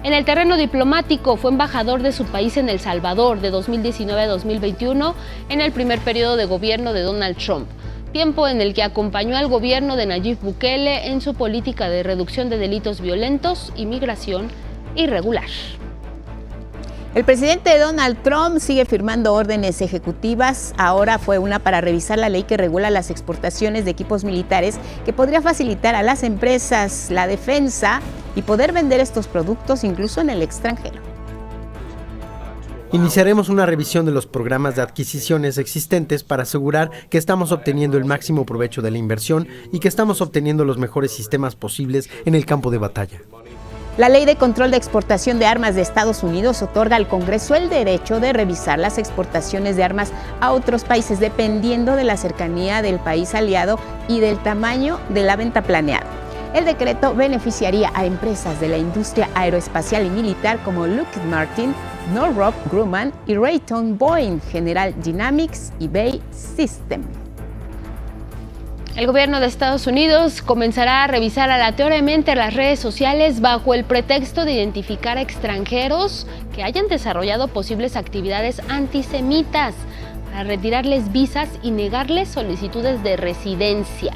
En el terreno diplomático fue embajador de su país en El Salvador de 2019 a 2021 en el primer periodo de gobierno de Donald Trump, tiempo en el que acompañó al gobierno de Nayib Bukele en su política de reducción de delitos violentos y migración irregular. El presidente Donald Trump sigue firmando órdenes ejecutivas. Ahora fue una para revisar la ley que regula las exportaciones de equipos militares, que podría facilitar a las empresas la defensa y poder vender estos productos incluso en el extranjero. Iniciaremos una revisión de los programas de adquisiciones existentes para asegurar que estamos obteniendo el máximo provecho de la inversión y que estamos obteniendo los mejores sistemas posibles en el campo de batalla. La Ley de Control de Exportación de Armas de Estados Unidos otorga al Congreso el derecho de revisar las exportaciones de armas a otros países dependiendo de la cercanía del país aliado y del tamaño de la venta planeada. El decreto beneficiaría a empresas de la industria aeroespacial y militar como Lockheed Martin, Northrop Grumman y Raytheon Boeing, General Dynamics y BAE Systems. El gobierno de Estados Unidos comenzará a revisar aleatoriamente las redes sociales bajo el pretexto de identificar a extranjeros que hayan desarrollado posibles actividades antisemitas para retirarles visas y negarles solicitudes de residencia.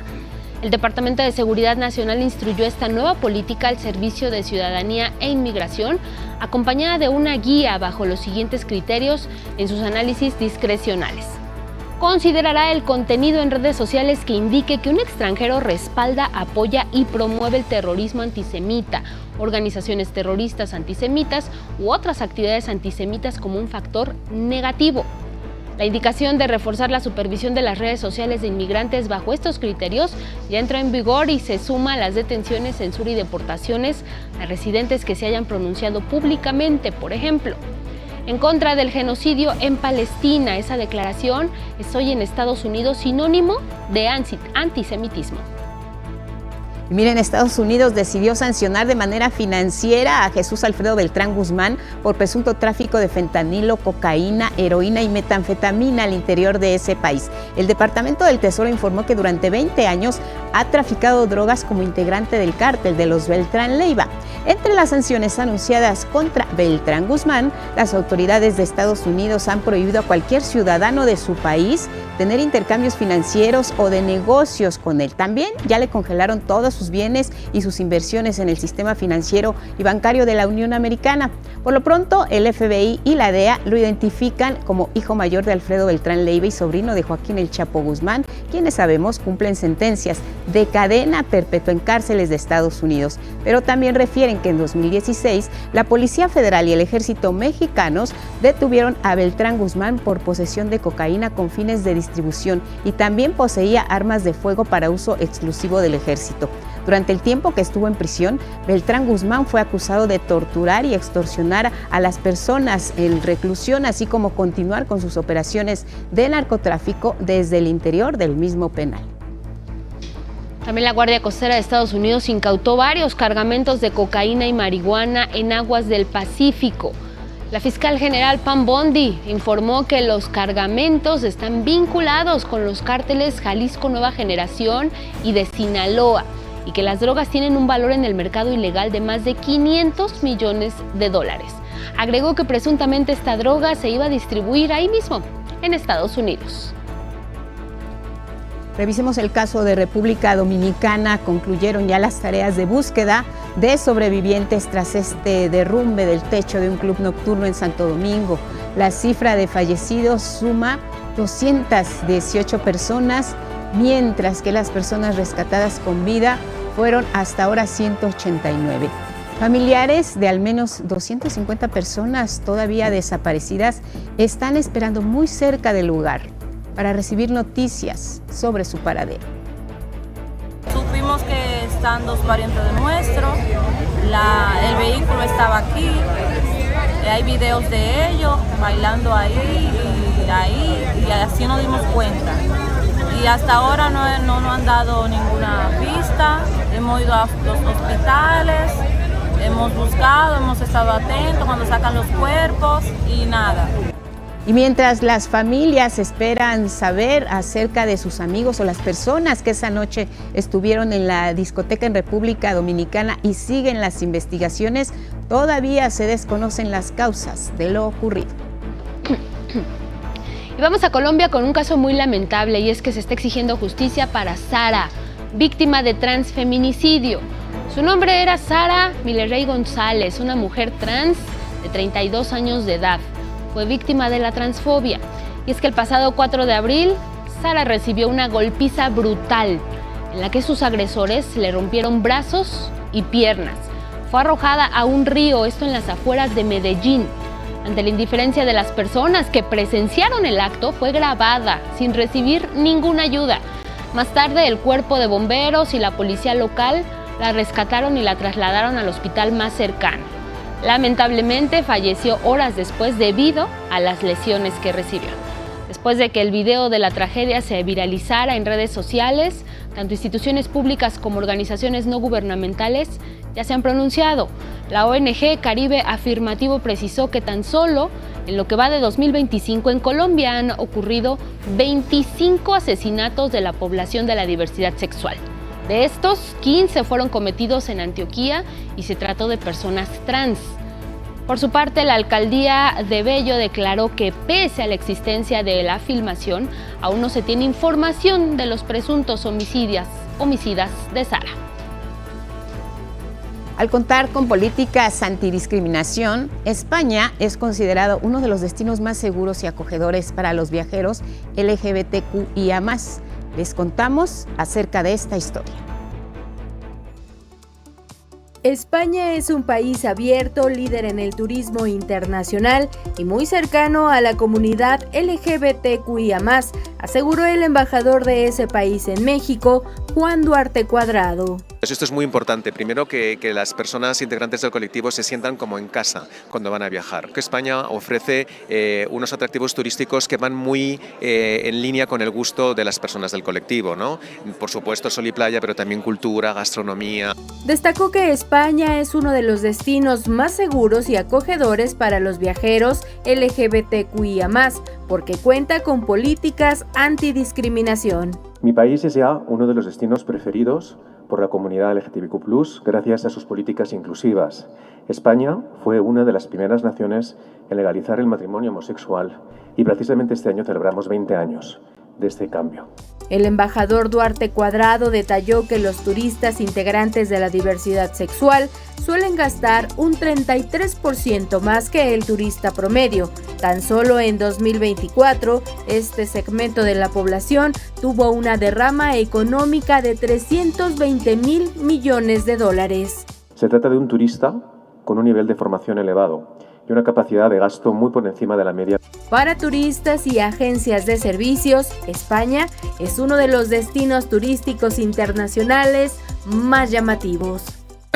El Departamento de Seguridad Nacional instruyó esta nueva política al Servicio de Ciudadanía e Inmigración, acompañada de una guía bajo los siguientes criterios en sus análisis discrecionales. Considerará el contenido en redes sociales que indique que un extranjero respalda, apoya y promueve el terrorismo antisemita, organizaciones terroristas antisemitas u otras actividades antisemitas como un factor negativo. La indicación de reforzar la supervisión de las redes sociales de inmigrantes bajo estos criterios ya entró en vigor y se suma a las detenciones, censura y deportaciones a residentes que se hayan pronunciado públicamente, por ejemplo, en contra del genocidio en Palestina. Esa declaración es hoy en Estados Unidos sinónimo de antisemitismo. Y miren, Estados Unidos decidió sancionar de manera financiera a Jesús Alfredo Beltrán Guzmán por presunto tráfico de fentanilo, cocaína, heroína y metanfetamina al interior de ese país. El Departamento del Tesoro informó que durante 20 años ha traficado drogas como integrante del cártel de los Beltrán Leiva. Entre las sanciones anunciadas contra Beltrán Guzmán, las autoridades de Estados Unidos han prohibido a cualquier ciudadano de su país tener intercambios financieros o de negocios con él. También ya le congelaron todos sus bienes y sus inversiones en el sistema financiero y bancario de la Unión Americana. Por lo pronto, el FBI y la DEA lo identifican como hijo mayor de Alfredo Beltrán Leiva y sobrino de Joaquín El Chapo Guzmán, quienes sabemos cumplen sentencias de cadena perpetua en cárceles de Estados Unidos. Pero también refieren que en 2016 la Policía Federal y el Ejército mexicanos detuvieron a Beltrán Guzmán por posesión de cocaína con fines de distribución y también poseía armas de fuego para uso exclusivo del ejército. Durante el tiempo que estuvo en prisión, Beltrán Guzmán fue acusado de torturar y extorsionar a las personas en reclusión, así como continuar con sus operaciones de narcotráfico desde el interior del mismo penal. También la Guardia Costera de Estados Unidos incautó varios cargamentos de cocaína y marihuana en aguas del Pacífico. La fiscal general Pam Bondi informó que los cargamentos están vinculados con los cárteles Jalisco Nueva Generación y de Sinaloa, y que las drogas tienen un valor en el mercado ilegal de más de $500 millones. Agregó que presuntamente esta droga se iba a distribuir ahí mismo, en Estados Unidos. Revisemos el caso de República Dominicana. Concluyeron ya las tareas de búsqueda de sobrevivientes tras este derrumbe del techo de un club nocturno en Santo Domingo. La cifra de fallecidos suma 218 personas, mientras que las personas rescatadas con vida fueron hasta ahora 189. Familiares de al menos 250 personas todavía desaparecidas están esperando muy cerca del lugar para recibir noticias sobre su paradero. Supimos que están dos parientes de nuestro, el vehículo estaba aquí, hay videos de ellos bailando ahí y así nos dimos cuenta. Y hasta ahora no nos han dado ninguna pista, hemos ido a los hospitales, hemos buscado, hemos estado atentos cuando sacan los cuerpos y nada. Y mientras las familias esperan saber acerca de sus amigos o las personas que esa noche estuvieron en la discoteca en República Dominicana y siguen las investigaciones, todavía se desconocen las causas de lo ocurrido. Y vamos a Colombia con un caso muy lamentable, y es que se está exigiendo justicia para Sara, víctima de transfeminicidio. Su nombre era Sara Milerey González, una mujer trans de 32 años de edad. Fue víctima de la transfobia. Y es que el pasado 4 de abril, Sara recibió una golpiza brutal en la que sus agresores le rompieron brazos y piernas. Fue arrojada a un río, esto en las afueras de Medellín. Ante la indiferencia de las personas que presenciaron el acto, fue grabada sin recibir ninguna ayuda. Más tarde, el cuerpo de bomberos y la policía local la rescataron y la trasladaron al hospital más cercano. Lamentablemente falleció horas después debido a las lesiones que recibió. Después de que el video de la tragedia se viralizara en redes sociales, tanto instituciones públicas como organizaciones no gubernamentales ya se han pronunciado. La ONG Caribe Afirmativo precisó que tan solo en lo que va de 2025 en Colombia han ocurrido 25 asesinatos de la población de la diversidad sexual. De estos, 15 fueron cometidos en Antioquia y se trató de personas trans. Por su parte, la alcaldía de Bello declaró que pese a la existencia de la filmación, aún no se tiene información de los presuntos homicidas de Sara. Al contar con políticas antidiscriminación, España es considerado uno de los destinos más seguros y acogedores para los viajeros LGBTQIA+. Les contamos acerca de esta historia. España es un país abierto, líder en el turismo internacional y muy cercano a la comunidad LGBTQIA+, aseguró el embajador de ese país en México, Juan Duarte Cuadrado. Esto es muy importante. Primero, que las personas integrantes del colectivo se sientan como en casa cuando van a viajar. Que España ofrece unos atractivos turísticos que van muy en línea con el gusto de las personas del colectivo, ¿no? Por supuesto, sol y playa, pero también cultura, gastronomía. Destacó que España es uno de los destinos más seguros y acogedores para los viajeros LGBTQIA+, porque cuenta con políticas antidiscriminación. Mi país es ya uno de los destinos preferidos por la comunidad LGTBIQ+, gracias a sus políticas inclusivas. España fue una de las primeras naciones en legalizar el matrimonio homosexual y precisamente este año celebramos 20 años de este cambio. El embajador Duarte Cuadrado detalló que los turistas integrantes de la diversidad sexual suelen gastar un 33% más que el turista promedio. Tan solo en 2024, este segmento de la población tuvo una derrama económica de 320,000 millones de dólares. Se trata de un turista con un nivel de formación elevado y una capacidad de gasto muy por encima de la media. Para turistas y agencias de servicios, España es uno de los destinos turísticos internacionales más llamativos.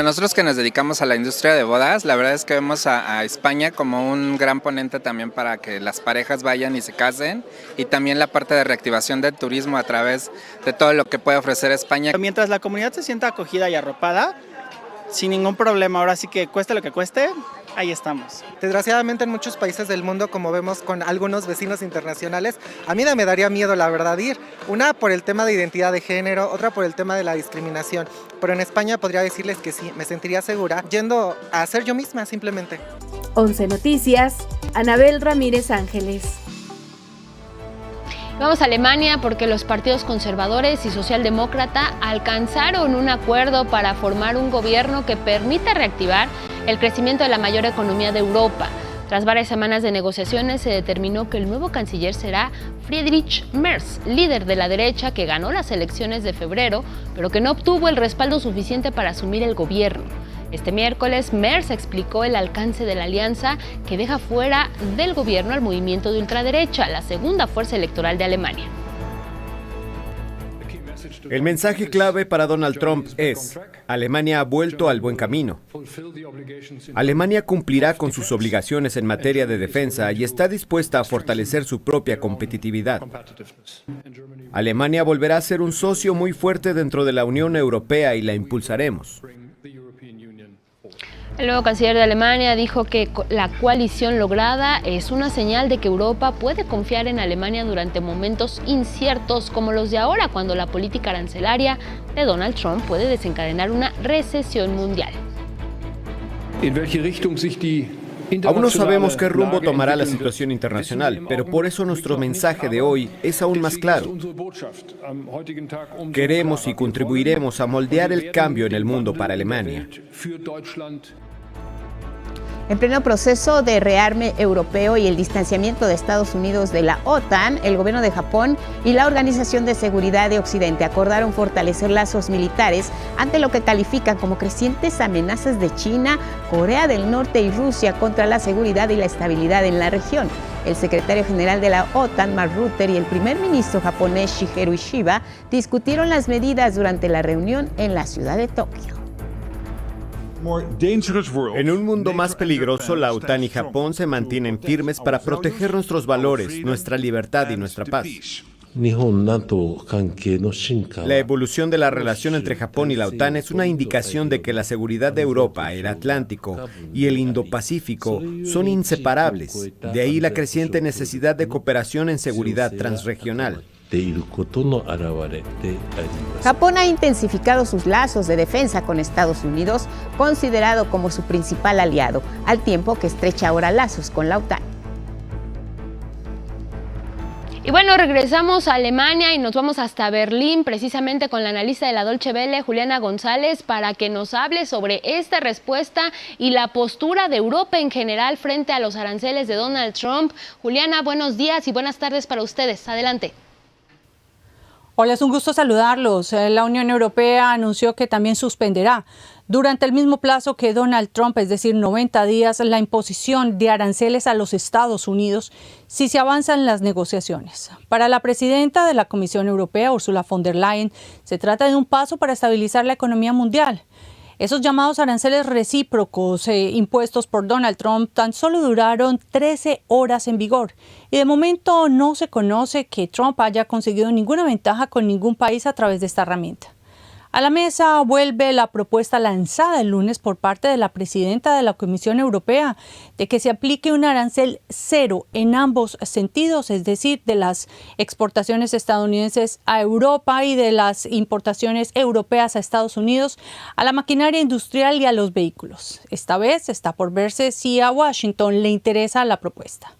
Nosotros que nos dedicamos a la industria de bodas, la verdad es que vemos a España como un gran ponente también para que las parejas vayan y se casen, y también la parte de reactivación del turismo a través de todo lo que puede ofrecer España. Mientras la comunidad se sienta acogida y arropada, sin ningún problema, ahora sí que cueste lo que cueste, ahí estamos. Desgraciadamente en muchos países del mundo, como vemos con algunos vecinos internacionales, a mí me daría miedo la verdad ir. Una por el tema de identidad de género, otra por el tema de la discriminación. Pero en España podría decirles que sí, me sentiría segura yendo a ser yo misma simplemente. 11 Noticias, Anabel Ramírez Ángeles. Vamos a Alemania porque los partidos conservadores y socialdemócrata alcanzaron un acuerdo para formar un gobierno que permita reactivar el crecimiento de la mayor economía de Europa. Tras varias semanas de negociaciones, se determinó que el nuevo canciller será Friedrich Merz, líder de la derecha que ganó las elecciones de febrero, pero que no obtuvo el respaldo suficiente para asumir el gobierno. Este miércoles, Merz explicó el alcance de la alianza que deja fuera del gobierno al movimiento de ultraderecha, la segunda fuerza electoral de Alemania. El mensaje clave para Donald Trump es: Alemania ha vuelto al buen camino. Alemania cumplirá con sus obligaciones en materia de defensa y está dispuesta a fortalecer su propia competitividad. Alemania volverá a ser un socio muy fuerte dentro de la Unión Europea y la impulsaremos. El nuevo canciller de Alemania dijo que la coalición lograda es una señal de que Europa puede confiar en Alemania durante momentos inciertos como los de ahora, cuando la política arancelaria de Donald Trump puede desencadenar una recesión mundial. Aún no sabemos qué rumbo tomará la situación internacional, pero por eso nuestro mensaje de hoy es aún más claro. Queremos y contribuiremos a moldear el cambio en el mundo para Alemania. En pleno proceso de rearme europeo y el distanciamiento de Estados Unidos de la OTAN, el gobierno de Japón y la Organización de Seguridad de Occidente acordaron fortalecer lazos militares ante lo que califican como crecientes amenazas de China, Corea del Norte y Rusia contra la seguridad y la estabilidad en la región. El secretario general de la OTAN, Mark Rutte, y el primer ministro japonés, Shigeru Ishiba, discutieron las medidas durante la reunión en la ciudad de Tokio. En un mundo más peligroso, la OTAN y Japón se mantienen firmes para proteger nuestros valores, nuestra libertad y nuestra paz. La evolución de la relación entre Japón y la OTAN es una indicación de que la seguridad de Europa, el Atlántico y el Indo-Pacífico son inseparables. De ahí la creciente necesidad de cooperación en seguridad transregional. Japón ha intensificado sus lazos de defensa con Estados Unidos, considerado como su principal aliado, al tiempo que estrecha ahora lazos con la OTAN. Y bueno, regresamos a Alemania y nos vamos hasta Berlín, precisamente con la analista de la Deutsche Welle, Juliana González, para que nos hable sobre esta respuesta y la postura de Europa en general frente a los aranceles de Donald Trump. Juliana, buenos días y buenas tardes para ustedes. Adelante. Hola, es un gusto saludarlos. La Unión Europea anunció que también suspenderá durante el mismo plazo que Donald Trump, es decir, 90 días, la imposición de aranceles a los Estados Unidos si se avanzan las negociaciones. Para la presidenta de la Comisión Europea, Ursula von der Leyen, se trata de un paso para estabilizar la economía mundial. Esos llamados aranceles recíprocos impuestos por Donald Trump tan solo duraron 13 horas en vigor y de momento no se conoce que Trump haya conseguido ninguna ventaja con ningún país a través de esta herramienta. A la mesa vuelve la propuesta lanzada el lunes por parte de la presidenta de la Comisión Europea de que se aplique un arancel cero en ambos sentidos, es decir, de las exportaciones estadounidenses a Europa y de las importaciones europeas a Estados Unidos, a la maquinaria industrial y a los vehículos. Esta vez está por verse si a Washington le interesa la propuesta.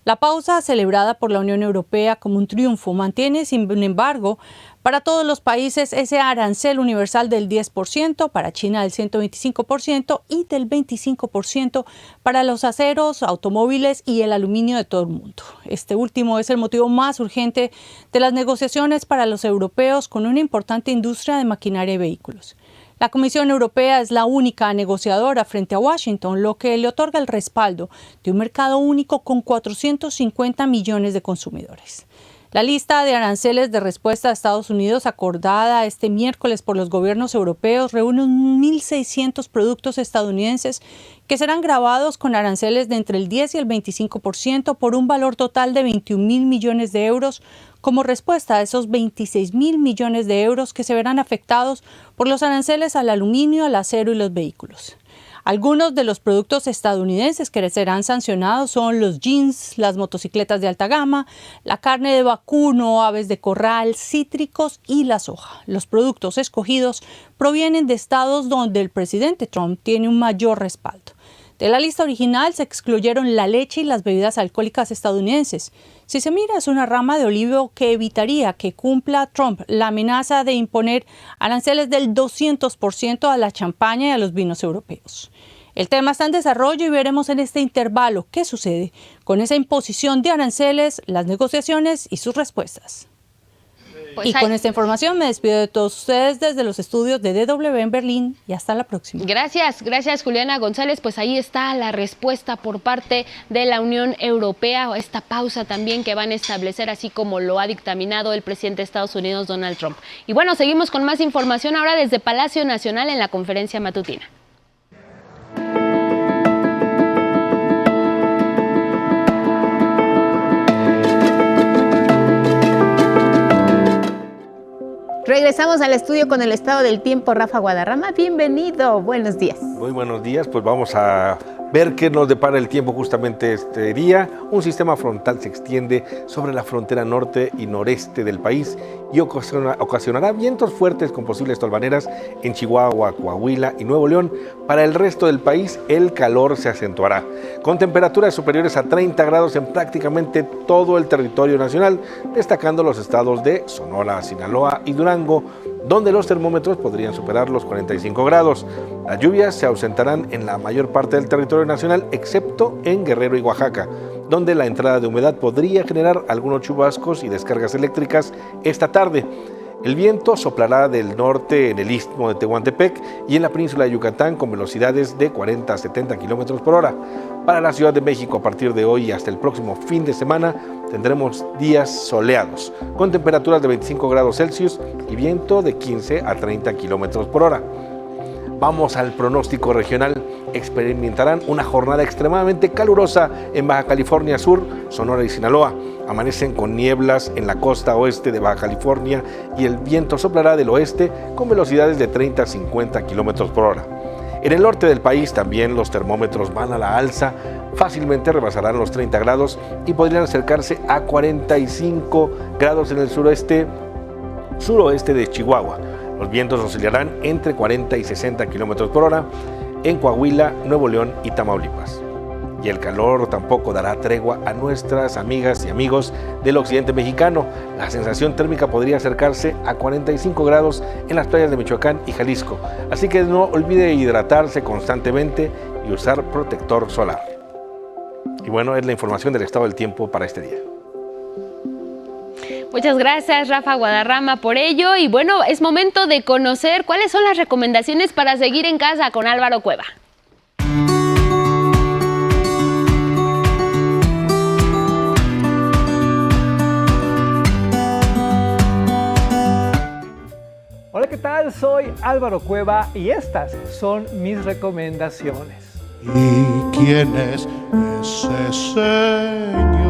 La pausa, celebrada por la Unión Europea como un triunfo, mantiene, sin embargo, para todos los países ese arancel universal del 10%, para China del 125% y del 25% para los aceros, automóviles y el aluminio de todo el mundo. Este último es el motivo más urgente de las negociaciones para los europeos con una importante industria de maquinaria y vehículos. La Comisión Europea es la única negociadora frente a Washington, lo que le otorga el respaldo de un mercado único con 450 millones de consumidores. La lista de aranceles de respuesta a Estados Unidos acordada este miércoles por los gobiernos europeos reúne 1.600 productos estadounidenses que serán gravados con aranceles de entre el 10 y el 25% por un valor total de 21.000 millones de euros como respuesta a esos 26.000 millones de euros que se verán afectados por los aranceles al aluminio, al acero y los vehículos. Algunos de los productos estadounidenses que serán sancionados son los jeans, las motocicletas de alta gama, la carne de vacuno, aves de corral, cítricos y la soja. Los productos escogidos provienen de estados donde el presidente Trump tiene un mayor respaldo. De la lista original se excluyeron la leche y las bebidas alcohólicas estadounidenses. Si se mira, es una rama de olivo que evitaría que cumpla Trump la amenaza de imponer aranceles del 200% a la champaña y a los vinos europeos. El tema está en desarrollo y veremos en este intervalo qué sucede con esa imposición de aranceles, las negociaciones y sus respuestas. Y con esta información me despido de todos ustedes desde los estudios de DW en Berlín y hasta la próxima. Gracias Juliana González. Pues ahí está la respuesta por parte de la Unión Europea, esta pausa también que van a establecer, así como lo ha dictaminado el presidente de Estados Unidos, Donald Trump. Y bueno, seguimos con más información ahora desde Palacio Nacional en la conferencia matutina. Regresamos al estudio con el estado del tiempo. Rafa Guadarrama, bienvenido, buenos días. Muy buenos días, pues vamos a ver qué nos depara el tiempo justamente este día. Un sistema frontal se extiende sobre la frontera norte y noreste del país y ocasionará vientos fuertes con posibles tolvaneras en Chihuahua, Coahuila y Nuevo León. Para el resto del país, el calor se acentuará, con temperaturas superiores a 30 grados en prácticamente todo el territorio nacional, destacando los estados de Sonora, Sinaloa y Durango, donde los termómetros podrían superar los 45 grados. Las lluvias se ausentarán en la mayor parte del territorio nacional, excepto en Guerrero y Oaxaca, donde la entrada de humedad podría generar algunos chubascos y descargas eléctricas esta tarde. El viento soplará del norte en el istmo de Tehuantepec y en la península de Yucatán con velocidades de 40 a 70 kilómetros por hora. Para la Ciudad de México, a partir de hoy y hasta el próximo fin de semana, tendremos días soleados, con temperaturas de 25 grados Celsius y viento de 15 a 30 kilómetros por hora. Vamos al pronóstico regional. Experimentarán una jornada extremadamente calurosa en Baja California Sur, Sonora y Sinaloa. Amanecen con nieblas en la costa oeste de Baja California y el viento soplará del oeste con velocidades de 30 a 50 kilómetros por hora. En el norte del país también los termómetros van a la alza, fácilmente rebasarán los 30 grados y podrían acercarse a 45 grados en el suroeste de Chihuahua. Los vientos oscilarán entre 40 y 60 kilómetros por hora en Coahuila, Nuevo León y Tamaulipas. Y el calor tampoco dará tregua a nuestras amigas y amigos del occidente mexicano. La sensación térmica podría acercarse a 45 grados en las playas de Michoacán y Jalisco. Así que no olvide hidratarse constantemente y usar protector solar. Y bueno, es la información del estado del tiempo para este día. Muchas gracias, Rafa Guadarrama, por ello. Y bueno, es momento de conocer cuáles son las recomendaciones para seguir en casa con Álvaro Cueva. Hola, ¿qué tal? Soy Álvaro Cueva y estas son mis recomendaciones. ¿Y quién es ese señor?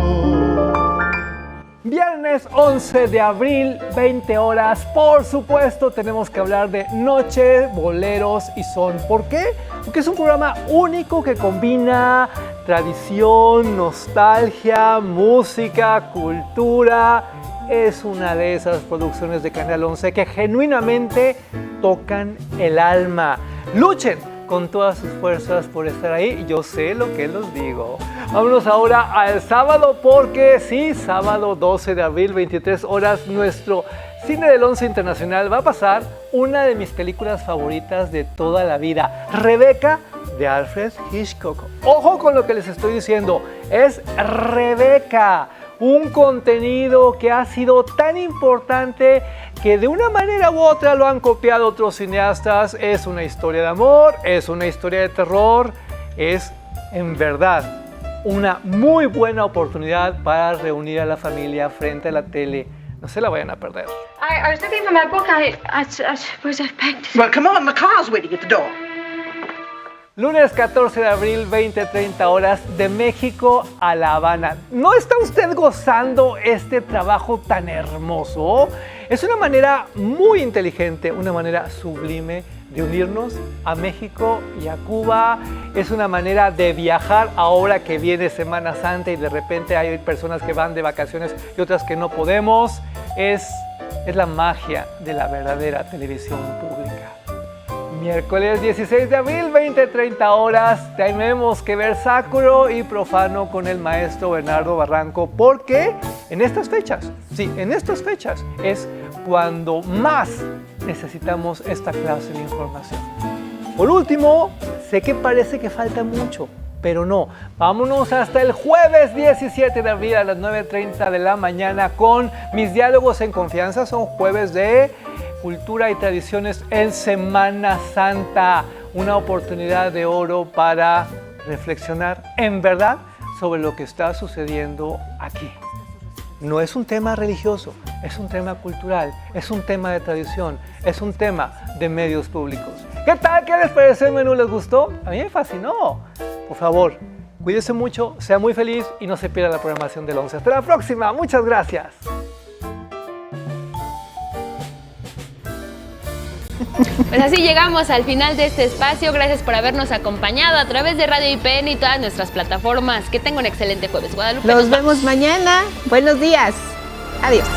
Viernes 11 de abril, 20 horas. Por supuesto, tenemos que hablar de Noche, Boleros y Son. ¿Por qué? Porque es un programa único que combina tradición, nostalgia, música, cultura. Es una de esas producciones de Canal 11 que genuinamente tocan el alma. Luchen con todas sus fuerzas por estar ahí. Yo sé lo que los digo. Vámonos ahora al sábado porque sí, sábado 12 de abril, 23 horas, nuestro Cine del 11 Internacional va a pasar una de mis películas favoritas de toda la vida, Rebeca, de Alfred Hitchcock. Ojo con lo que les estoy diciendo, es Rebeca. Un contenido que ha sido tan importante que de una manera u otra lo han copiado otros cineastas. Es una historia de amor, es una historia de terror, es en verdad una muy buena oportunidad para reunir a la familia frente a la tele. No se la vayan a perder. I was looking for my book. I suppose I've packed. Well, come on, the car's waiting at the door. Lunes 14 de abril, 20-30 horas, de México a La Habana. ¿No está usted gozando este trabajo tan hermoso? Es una manera muy inteligente, una manera sublime de unirnos a México y a Cuba. Es una manera de viajar ahora que viene Semana Santa y de repente hay personas que van de vacaciones y otras que no podemos. Es la magia de la verdadera televisión pública. Miércoles 16 de abril, 20-30 horas, tenemos que ver Sacro y Profano con el maestro Bernardo Barranco, porque en estas fechas, sí, en estas fechas es cuando más necesitamos esta clase de información. Por último, sé que parece que falta mucho, pero no. Vámonos hasta el jueves 17 de abril a las 9:30 de la mañana con Mis Diálogos en Confianza. Son jueves de cultura y tradiciones en Semana Santa. Una oportunidad de oro para reflexionar en verdad sobre lo que está sucediendo aquí. No es un tema religioso, es un tema cultural, es un tema de tradición, es un tema de medios públicos. ¿Qué tal? ¿Qué les pareció el menú? ¿Les gustó? A mí me fascinó. Por favor, cuídese mucho, sea muy feliz y no se pierda la programación del 11. Hasta la próxima. Muchas gracias. Pues así llegamos al final de este espacio. Gracias por habernos acompañado a través de Radio IPN y todas nuestras plataformas. Que tengan un excelente jueves, Guadalupe. Nos vemos mañana. Buenos días. Adiós.